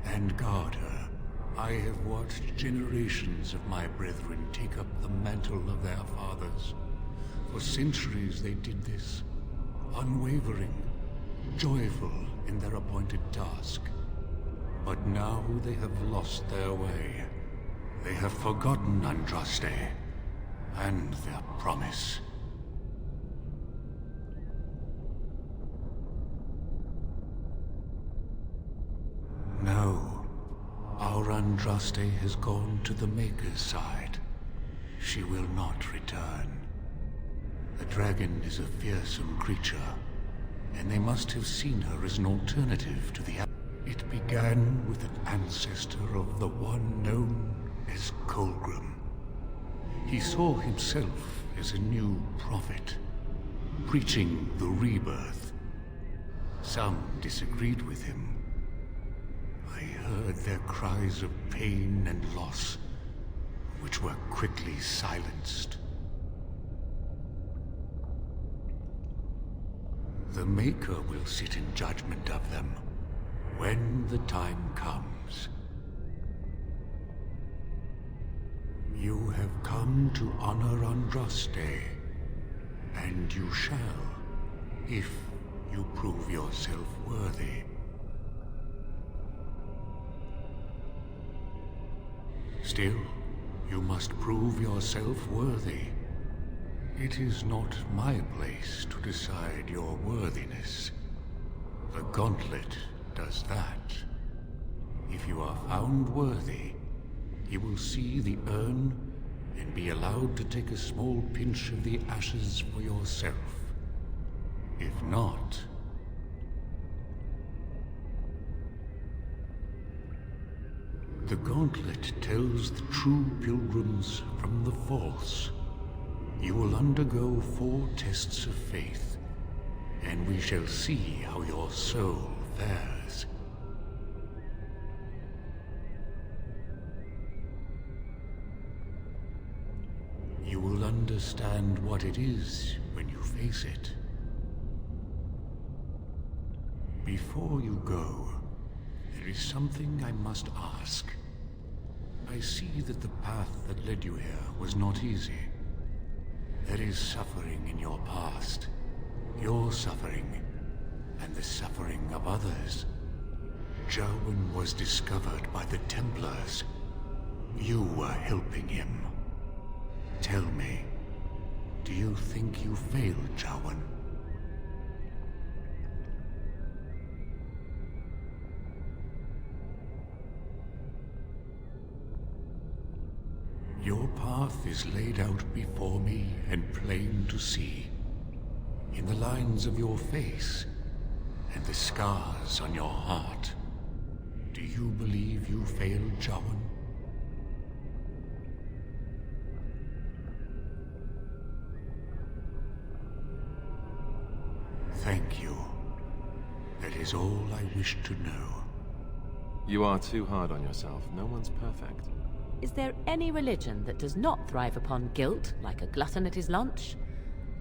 Speaker 15: and guard her. I have watched generations of my brethren take up the mantle of their fathers. For centuries they did this, unwavering, joyful in their appointed task. But now they have lost their way. They have forgotten Andraste and their promise. No, our Andraste has gone to the Maker's side. She will not return. The dragon is a fearsome creature, and they must have seen her as an alternative to the... It began with an ancestor of the one known as Colgrim. He saw himself as a new prophet, preaching the rebirth. Some disagreed with him. I heard their cries of pain and loss, which were quickly silenced. The Maker will sit in judgment of them when the time comes. You have come to honor Andraste, and you shall, if you prove yourself worthy. Still, You must prove yourself worthy. It is not my place to decide your worthiness. The Gauntlet does that. If you are found worthy, you will see the urn and be allowed to take a small pinch of the ashes for yourself. If not... The Gauntlet tells the true pilgrims from the false. You will undergo 4 tests of faith, and we shall see how your soul fares. You will understand what it is when you face it. Before you go, there is something I must ask. I see that the path that led you here was not easy. There is suffering in your past. Your suffering, and the suffering of others. Jowen was discovered by the Templars. You were helping him. Tell me, do you think you failed, Jowen? Your path is laid out before me and plain to see. In the lines of your face, and the scars on your heart. Do you believe you failed, Jowen? Thank you. That is all I wish to know.
Speaker 7: You are too hard on yourself. No one's perfect.
Speaker 3: Is there any religion that does not thrive upon guilt, like a glutton at his lunch?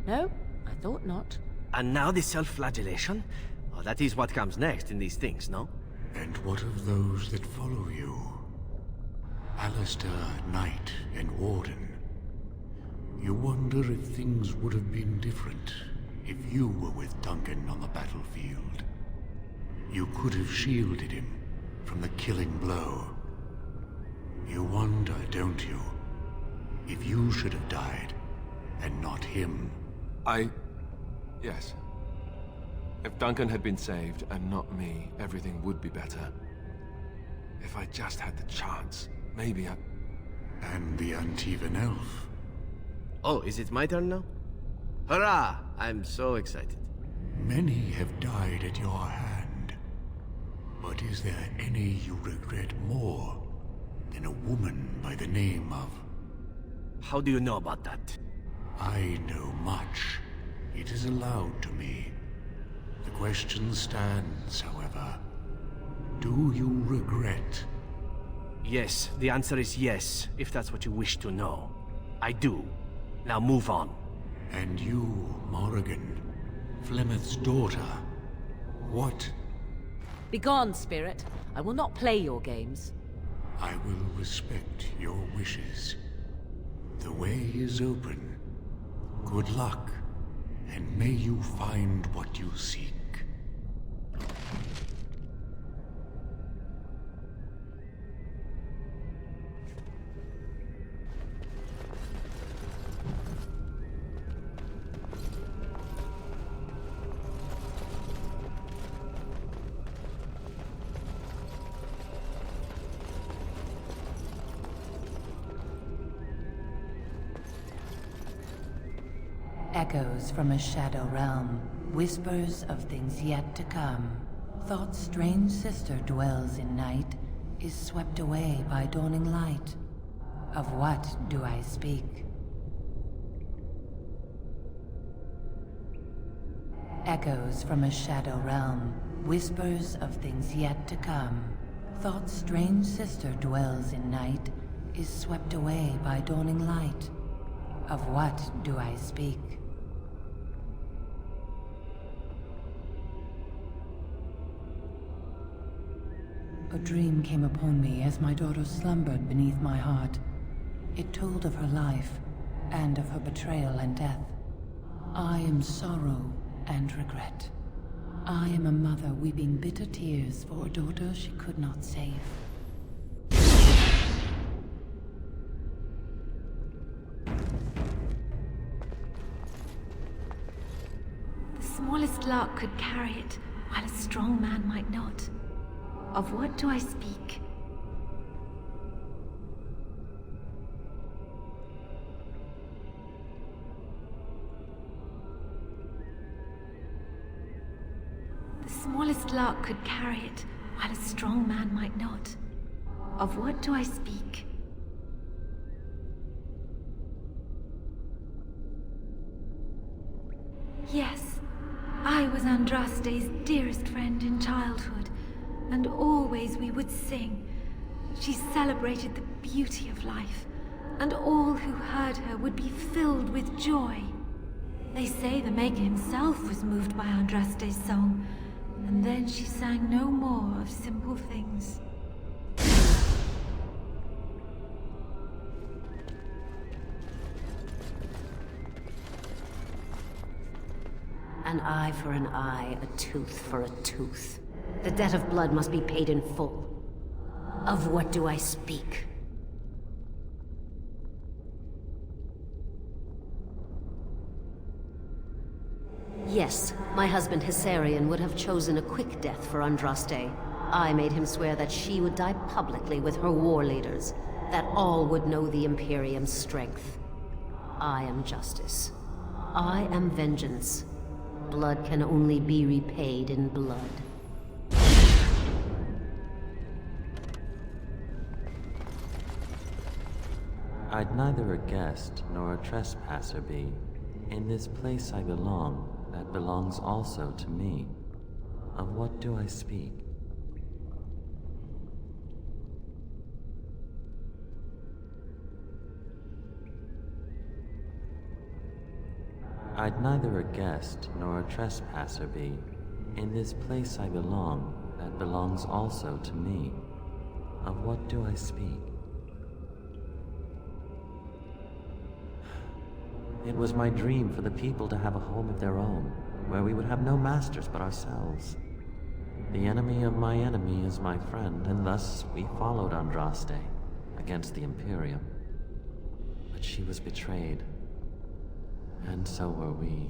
Speaker 3: No, I thought not.
Speaker 8: And now the self-flagellation? Oh, that is what comes next in these things, no?
Speaker 15: And what of those that follow you? Alistair, Knight, and Warden. You wonder if things would have been different if you were with Duncan on the battlefield. You could have shielded him from the killing blow. You wonder, don't you, if you should have died, and not him.
Speaker 7: Yes. If Duncan had been saved, and not me, everything would be better. If I just had the chance, maybe I...
Speaker 15: And the Antivan elf.
Speaker 8: Oh, is it my turn now? Hurrah! I'm so excited.
Speaker 15: Many have died at your hand. But is there any you regret more than a woman by the name of...
Speaker 8: How do you know about that?
Speaker 15: I know much. It is allowed to me. The question stands, however. Do you regret?
Speaker 8: Yes, the answer is yes, if that's what you wish to know. I do. Now move on.
Speaker 15: And you, Morrigan, Flemeth's daughter, what?
Speaker 3: Begone, spirit. I will not play your games.
Speaker 15: I will respect your wishes. The way is open. Good luck, and may you find what you seek.
Speaker 16: Echoes from a shadow realm, whispers of things yet to come. Thought's strange sister dwells in night, is swept away by dawning light. Of what do I speak? Echoes from a shadow realm, whispers of things yet to come. Thought's strange sister dwells in night, is swept away by dawning light. Of what do I speak? A dream came upon me as my daughter slumbered beneath my heart. It told of her life, and of her betrayal and death. I am sorrow and regret. I am a mother weeping bitter tears for a daughter she could not save.
Speaker 17: smallest lark could carry it, while a strong man might not. Of what do I speak? The smallest lark could carry it, while a strong man might not. Of what do I speak? Yes, I was Andraste's dearest friend in childhood, and always we would sing. She celebrated the beauty of life, and all who heard her would be filled with joy. They say the Maker himself was moved by Andraste's song, and then she sang no more of simple things.
Speaker 3: An eye for an eye, a tooth for a tooth. The debt of blood must be paid in full. Of what do I speak? Yes, my husband Hessarian would have chosen a quick death for Andraste. I made him swear that she would die publicly with her war leaders, that all would know the Imperium's strength. I am justice. I am vengeance. Blood can only be repaid in blood.
Speaker 18: I'd neither a guest nor a trespasser be. In this place I belong, that belongs also to me. Of what do I speak? I'd neither a guest nor a trespasser be. In this place I belong, that belongs also to me. Of what do I speak? It was my dream for the people to have a home of their own, where we would have no masters but ourselves. The enemy of my enemy is my friend, and thus we followed Andraste against the Imperium. But she was betrayed. And so were we.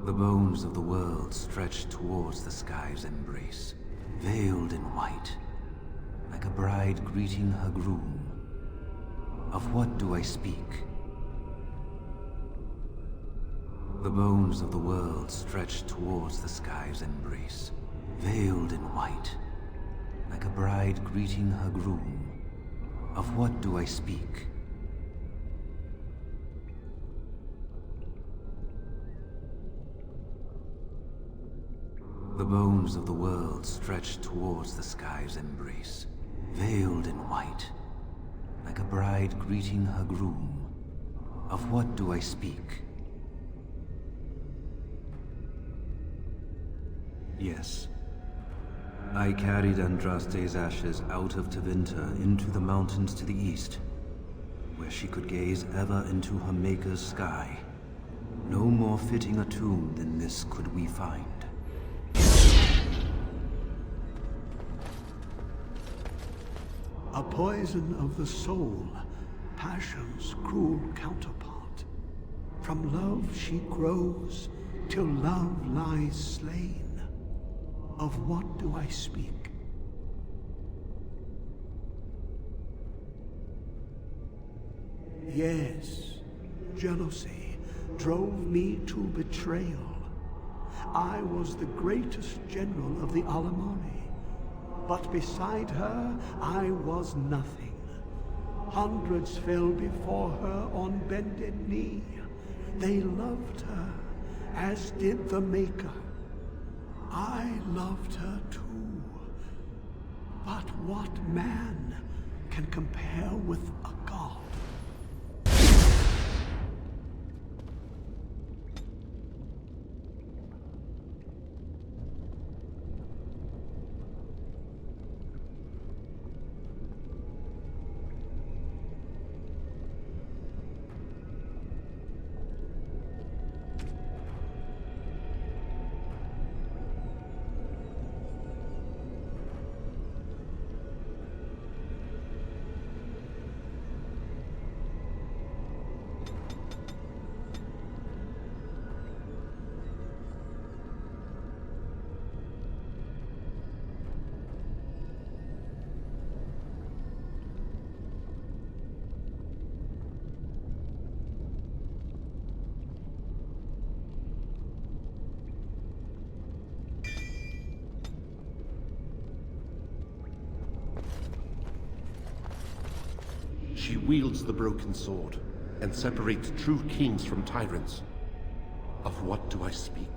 Speaker 6: The bones of the world stretched towards the sky's embrace, veiled in white, like a bride greeting her groom. Of what do I speak? The bones of the world stretched towards the sky's embrace, veiled in white, like a bride greeting her groom. Of what do I speak? The bones of the world stretched towards the sky's embrace, veiled in white, like a bride greeting her groom. Of what do I speak? Yes. I carried Andraste's ashes out of Tevinter into the mountains to the east, where she could gaze ever into her Maker's sky. No more fitting a tomb than this could we find.
Speaker 19: A poison of the soul, passion's cruel counterpart. From love she grows, till love lies slain. Of what do I speak? Yes, jealousy drove me to betrayal. I was the greatest general of the Alemanni, but beside her I was nothing. Hundreds fell before her on bended knee. They loved her, as did the Maker. I loved her too. But what man can compare with a god?
Speaker 14: She wields the broken sword and separates true kings from tyrants. Of what do I speak?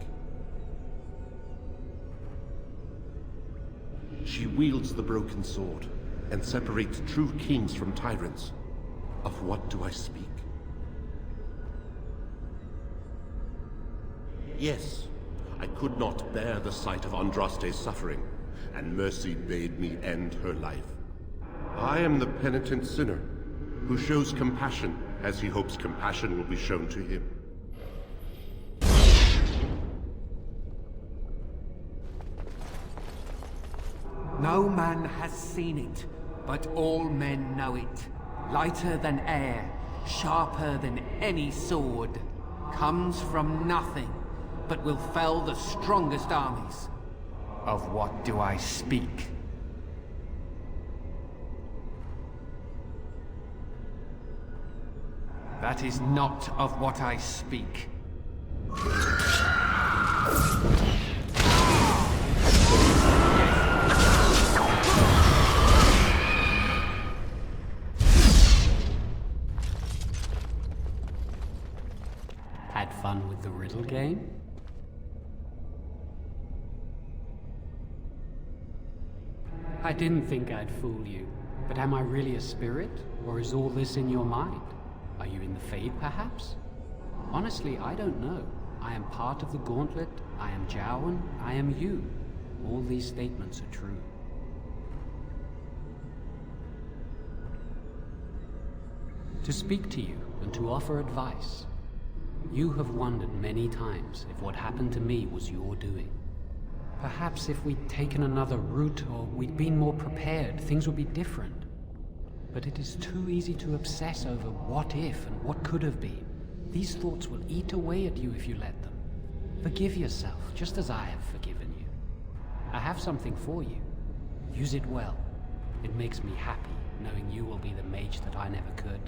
Speaker 14: She wields the broken sword and separates true kings from tyrants. Of what do I speak? Yes, I could not bear the sight of Andraste's suffering, and mercy bade me end her life. I am the penitent sinner, who shows compassion as he hopes compassion will be shown to him.
Speaker 12: No man has seen it, but all men know it. Lighter than air, sharper than any sword, comes from nothing, but will fell the strongest armies. Of what do I speak? That is not of what I speak.
Speaker 10: Had fun with the riddle game? I didn't think I'd fool you, but am I really a spirit, or is all this in your mind? Are you in the Fade, perhaps? Honestly, I don't know. I am part of the Gauntlet, I am Jowan, I am you. All these statements are true. To speak to you and to offer advice. You have wondered many times if what happened to me was your doing. Perhaps if we'd taken another route or we'd been more prepared, things would be different. But it is too easy to obsess over what if and what could have been. These thoughts will eat away at you if you let them. Forgive yourself, just as I have forgiven you. I have something for you. Use it well. It makes me happy, knowing you will be the mage that I never could.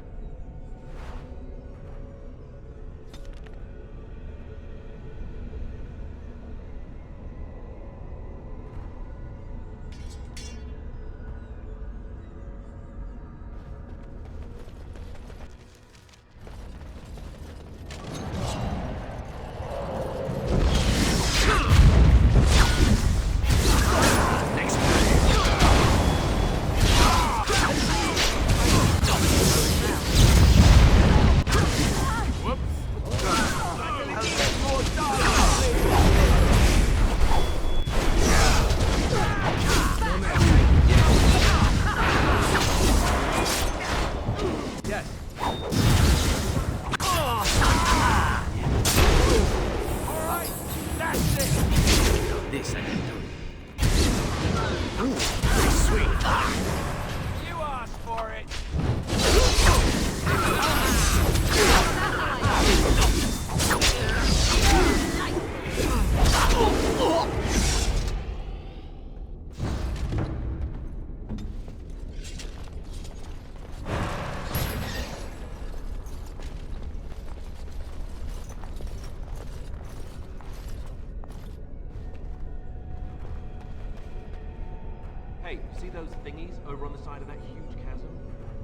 Speaker 7: Hey, see those thingies over on the side of that huge chasm?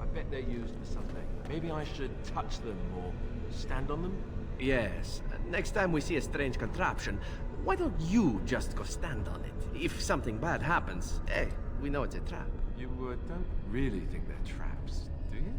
Speaker 7: I bet they're used for something. Maybe I should touch them or stand on them?
Speaker 8: Yes. Next time we see a strange contraption, why don't you just go stand on it? If something bad happens, hey, we know it's a trap.
Speaker 7: You don't really think they're traps, do you?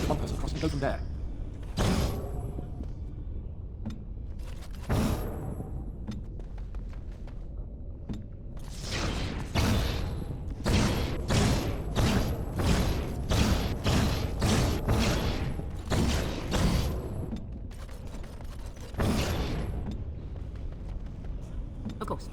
Speaker 7: One person crossing, go from there.
Speaker 3: Of course.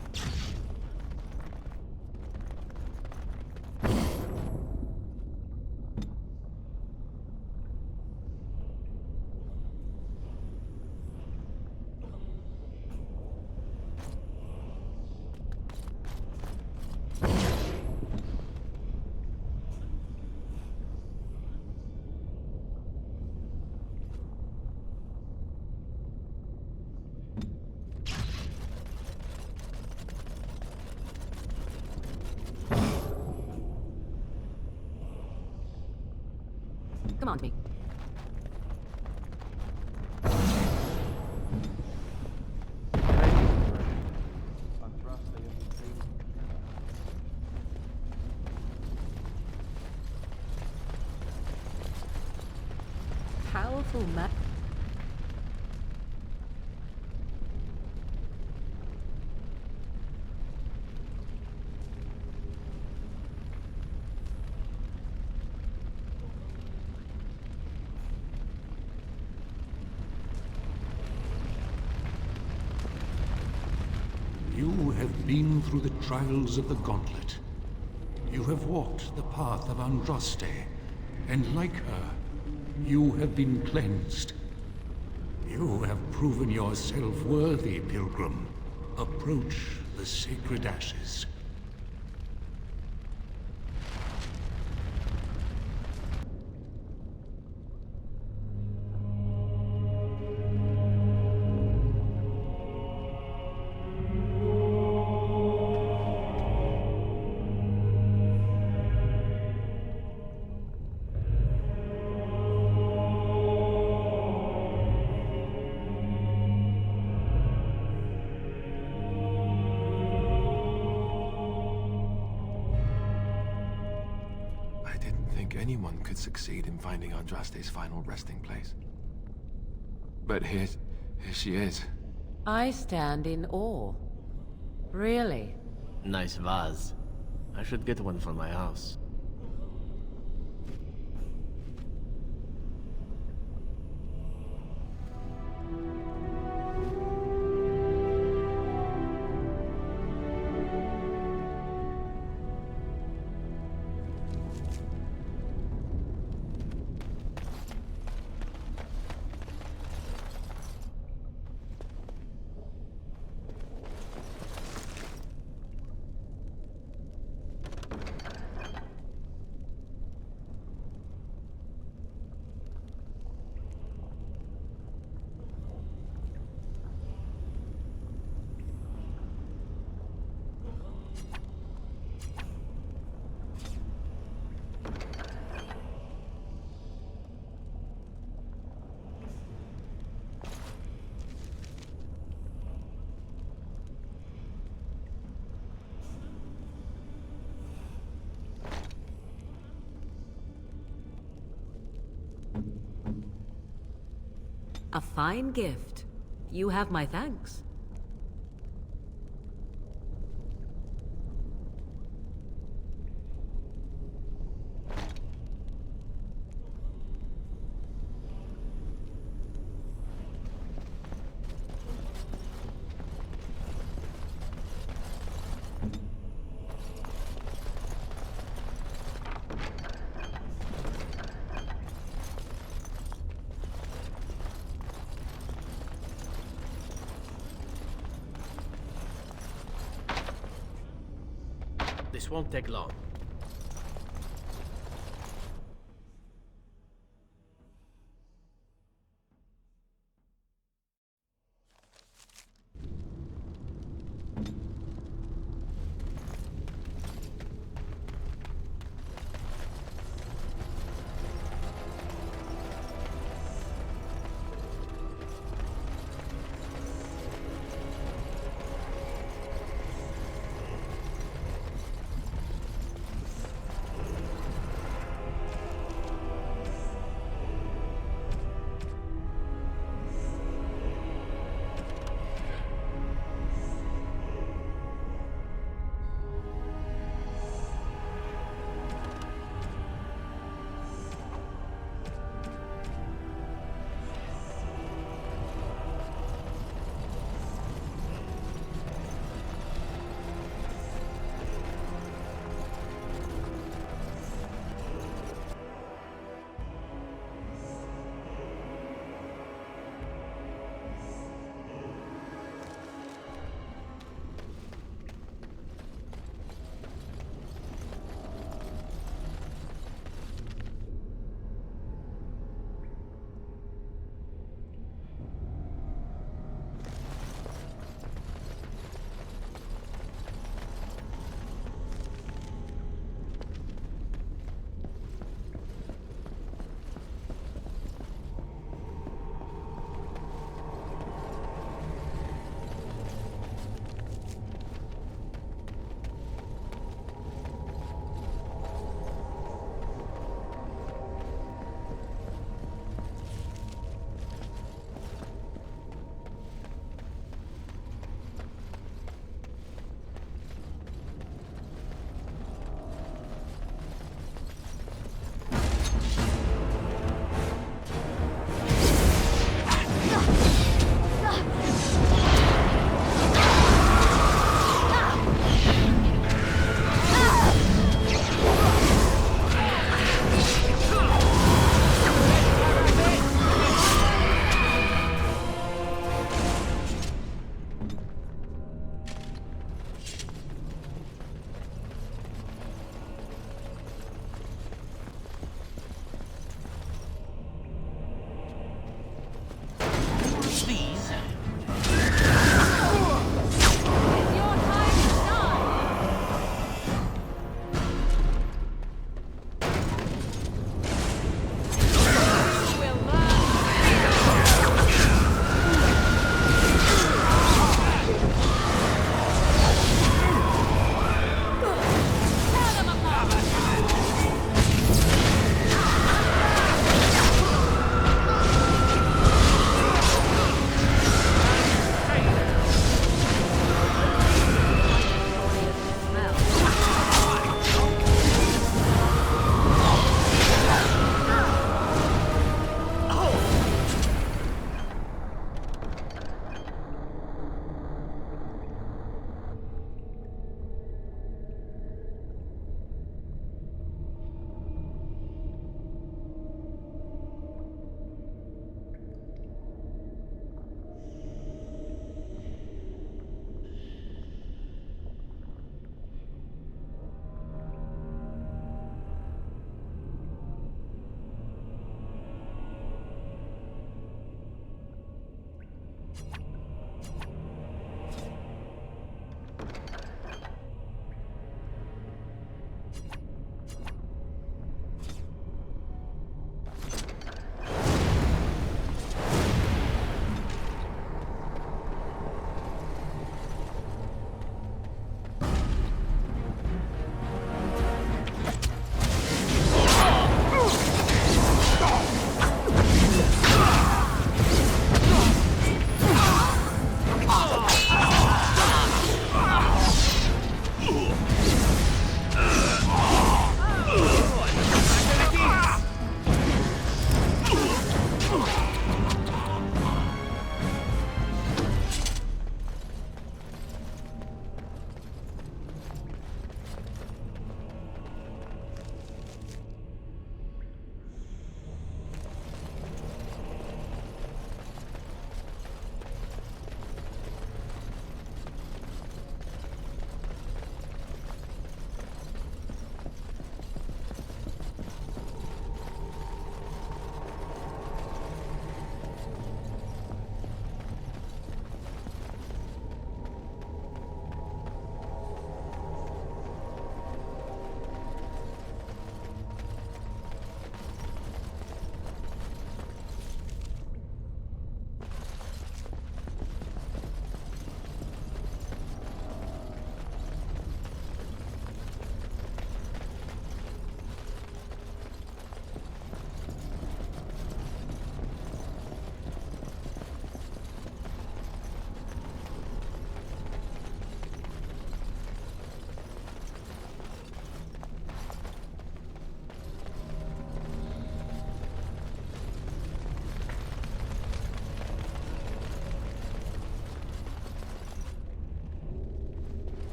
Speaker 3: Command me.
Speaker 9: Powerful man.
Speaker 15: You have been through the trials of the Gauntlet. You have walked the path of Andraste, and like her, you have been cleansed. You have proven yourself worthy, Pilgrim. Approach the sacred ashes.
Speaker 7: Anyone could succeed in finding Andraste's final resting place. But here she is.
Speaker 20: I stand in awe. Really?
Speaker 8: Nice vase. I should get one for my house.
Speaker 20: A fine gift. You have my thanks.
Speaker 8: This won't take long.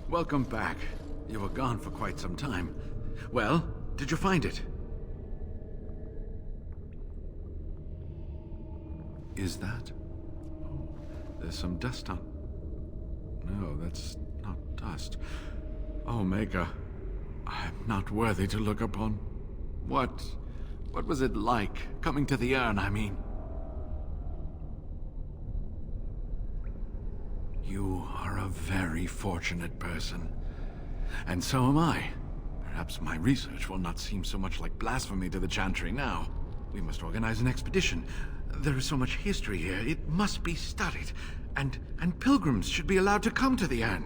Speaker 1: Welcome back. You were gone for quite some time. Well, did you find it? Is that? Oh, there's some dust on... No, that's not dust. Oh, Maker, I'm not worthy to look upon. What was it like, coming to the urn, I mean? You are a very fortunate person. And so am I. Perhaps my research will not seem so much like blasphemy to the Chantry now. We must organize an expedition. There is so much history here, it must be studied. And pilgrims should be allowed to come to the urn.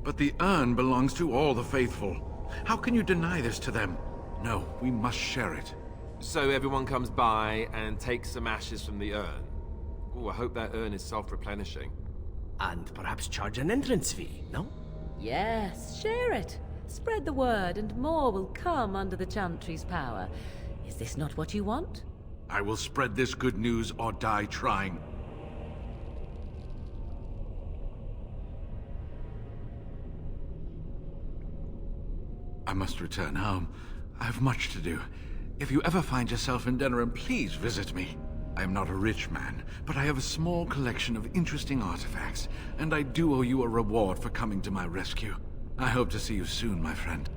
Speaker 1: But the urn belongs to all the faithful. How can you deny this to them? No, we must share it.
Speaker 7: So everyone comes by and takes some ashes from the urn. Oh, I hope that urn is self-replenishing.
Speaker 8: And perhaps charge an entrance fee, no?
Speaker 20: Yes, share it. Spread the word and more will come under the Chantry's power. Is this not what you want?
Speaker 1: I will spread this good news or die trying. I must return home. I have much to do. If you ever find yourself in Denerim, please visit me. I am not a rich man, but I have a small collection of interesting artifacts, and I do owe you a reward for coming to my rescue. I hope to see you soon, my friend.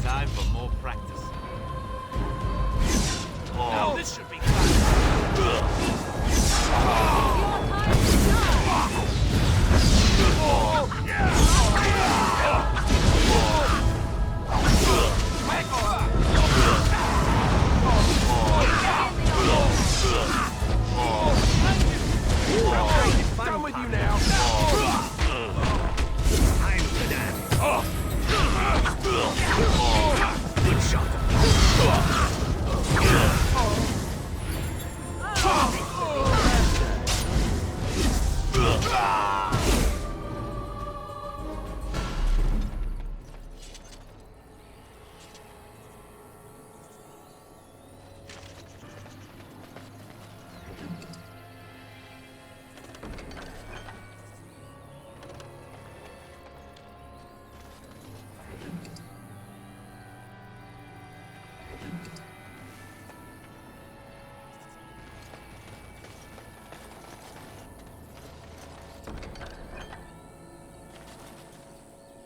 Speaker 2: Time for more practice. Now this should be
Speaker 14: Done with you now.
Speaker 2: time for that. Good shot.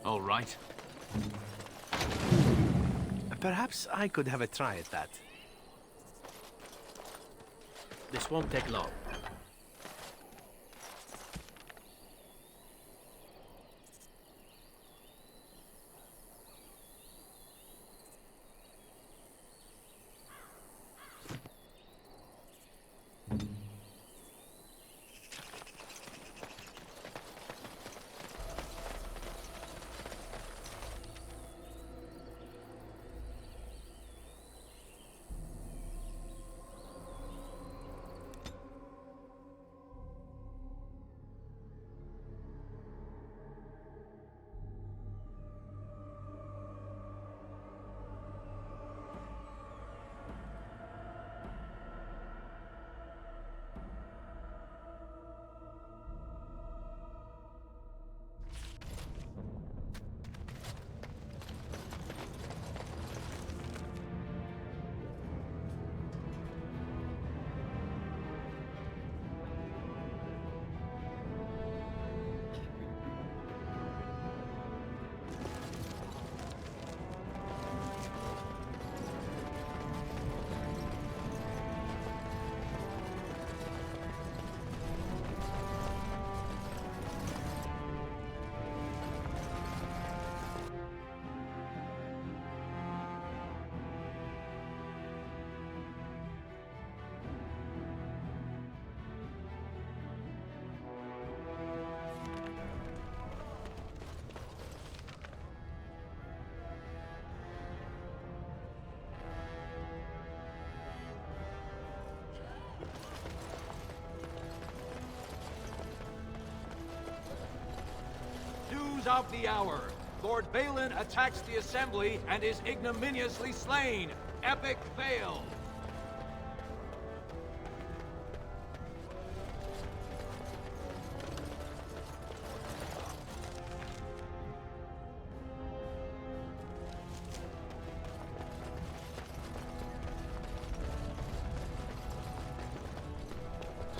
Speaker 8: All right. Perhaps I could have a try at that. This won't take long.
Speaker 12: is of the hour. Lord Balin attacks the assembly and is ignominiously slain. Epic fail.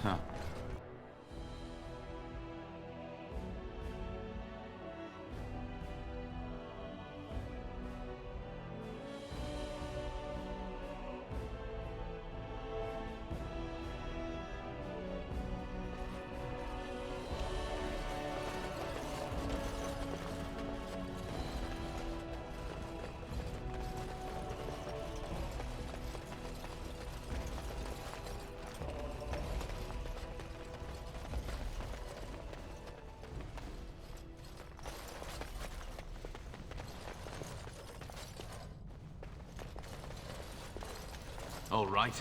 Speaker 4: Huh.
Speaker 2: All right.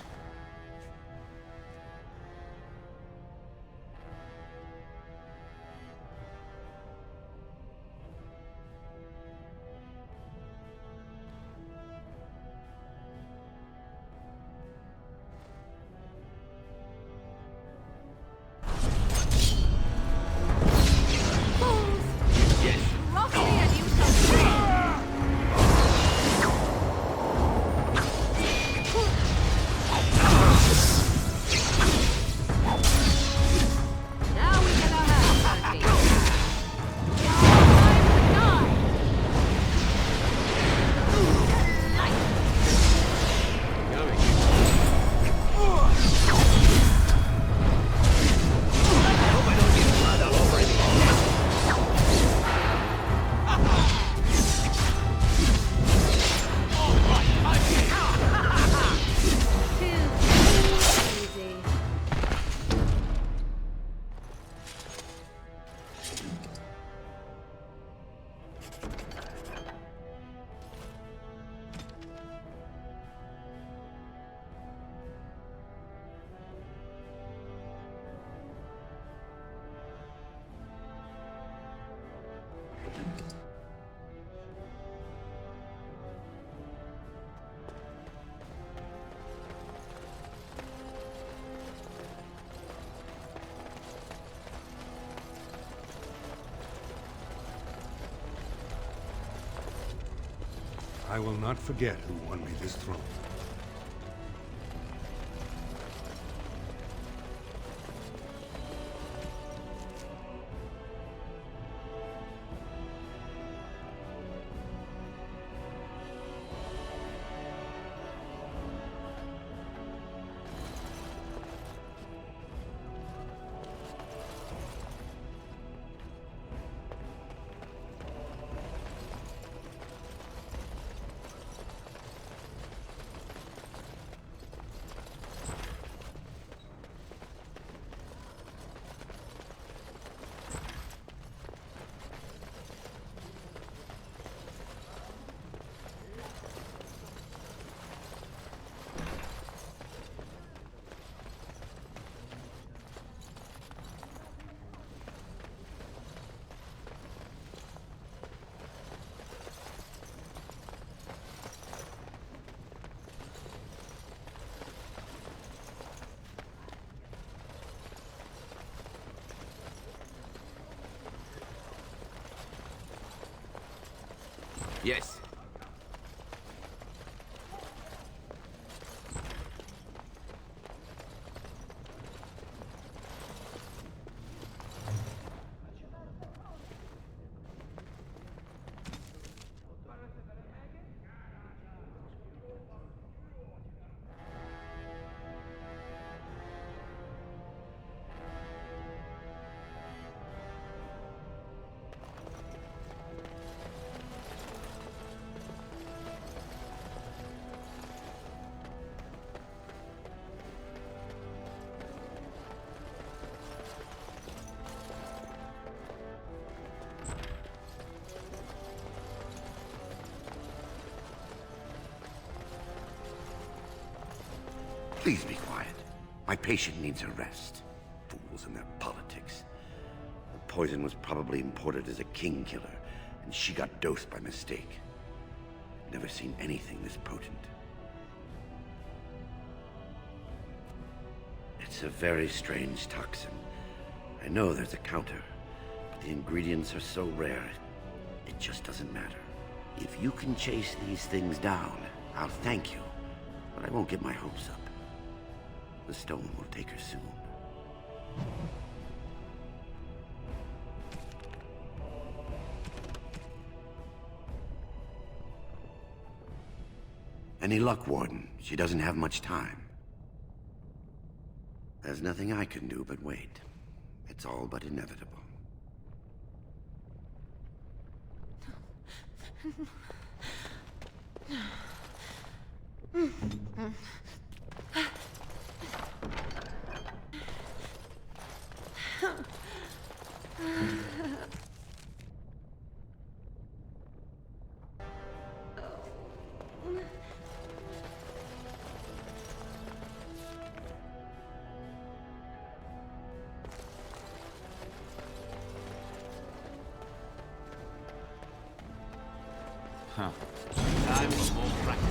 Speaker 15: I will not forget who won me this throne.
Speaker 2: Yes.
Speaker 21: Please be quiet. My patient needs a rest. Fools and their politics. The poison was probably imported as a king killer. and she got dosed by mistake. I've never seen anything this potent. It's a very strange toxin. I know there's a counter, but the ingredients are so rare, it just doesn't matter. If you can chase these things down, I'll thank you, but I won't get my hopes up. The stone will take her soon. Any luck, Warden? She doesn't have much time. There's nothing I can do but wait. It's all but inevitable.
Speaker 2: Huh. Time for more practice.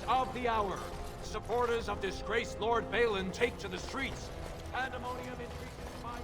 Speaker 5: Of the hour. Supporters of disgraced Lord Balin take to the streets. Pandemonium increases by 10%.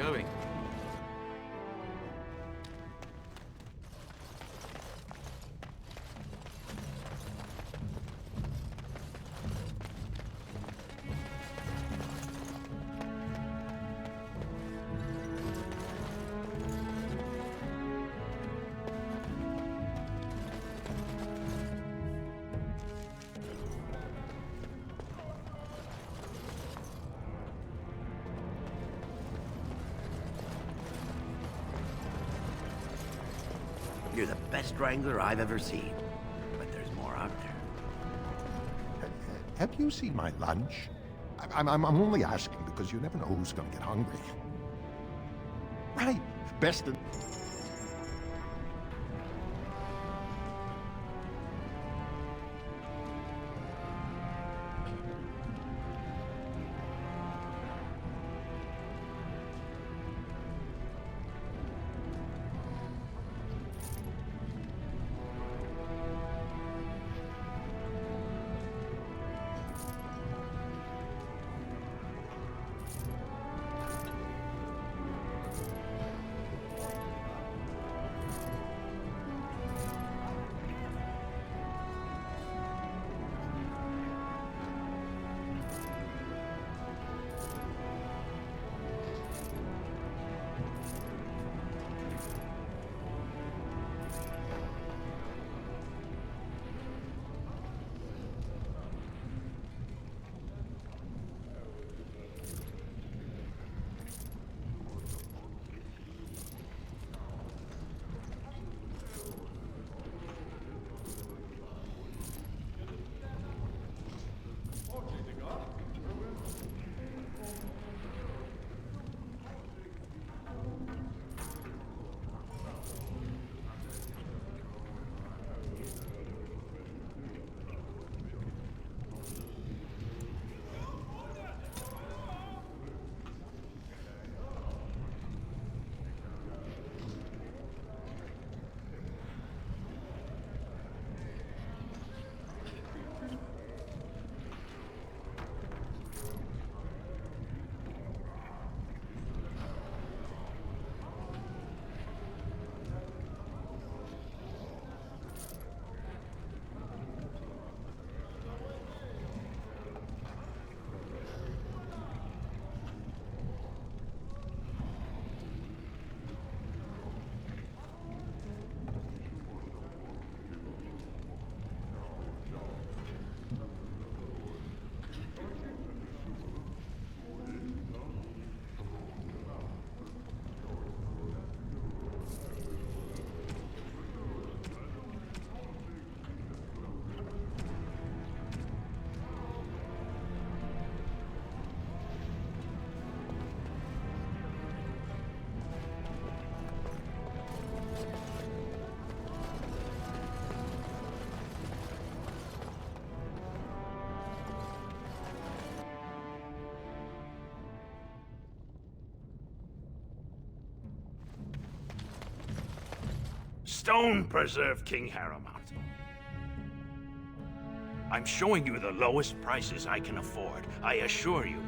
Speaker 7: going.
Speaker 21: You're the best wrangler I've ever seen. But there's more out there.
Speaker 11: Have you seen my lunch? I'm only asking because you never know who's gonna get hungry. Right. Best of...
Speaker 22: Stone preserve King Harrowmount. I'm showing you the lowest prices I can afford, I assure you.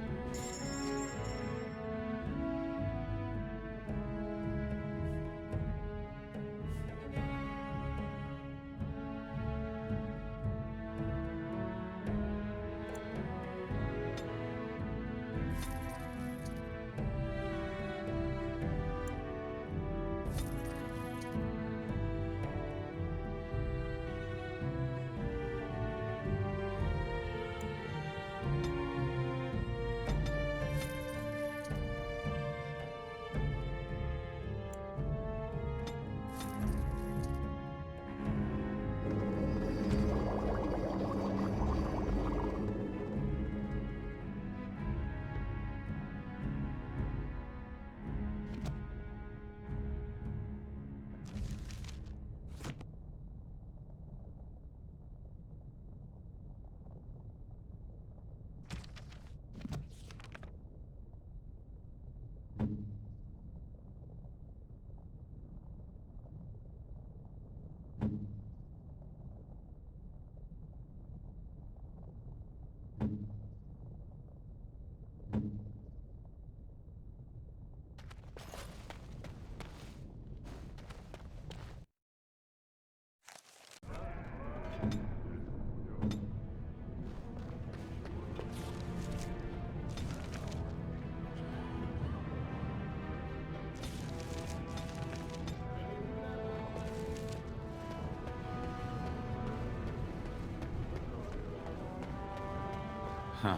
Speaker 4: Huh.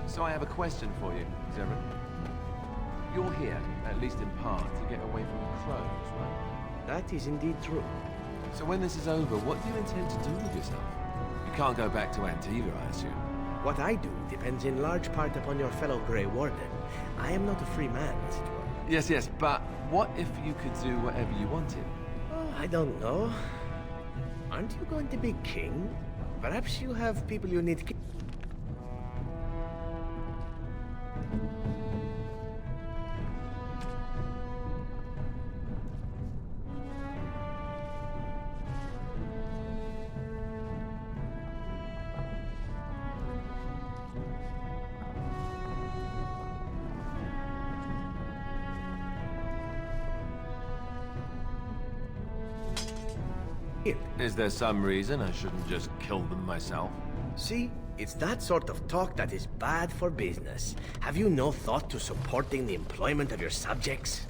Speaker 7: So I have a question for you, Zeren. You're here, at least in part, to get away from the crows, right?
Speaker 8: That is indeed true.
Speaker 7: So when this is over, what do you intend to do with yourself? You can't go back to Antiva, I assume.
Speaker 8: What I do depends in large part upon your fellow Grey Warden. I am not a free man, as it were.
Speaker 7: Yes, but what if you could do whatever you wanted?
Speaker 8: Oh, I don't know. Aren't you going to be king? Perhaps you have people you need...
Speaker 7: Is there some reason I shouldn't just kill them myself?
Speaker 8: See, it's that sort of talk that is bad for business. Have you no thought to supporting the employment of your subjects?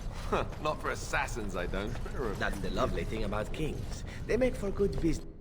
Speaker 7: Not for assassins, I don't.
Speaker 8: That's the lovely thing about kings. They make for good business.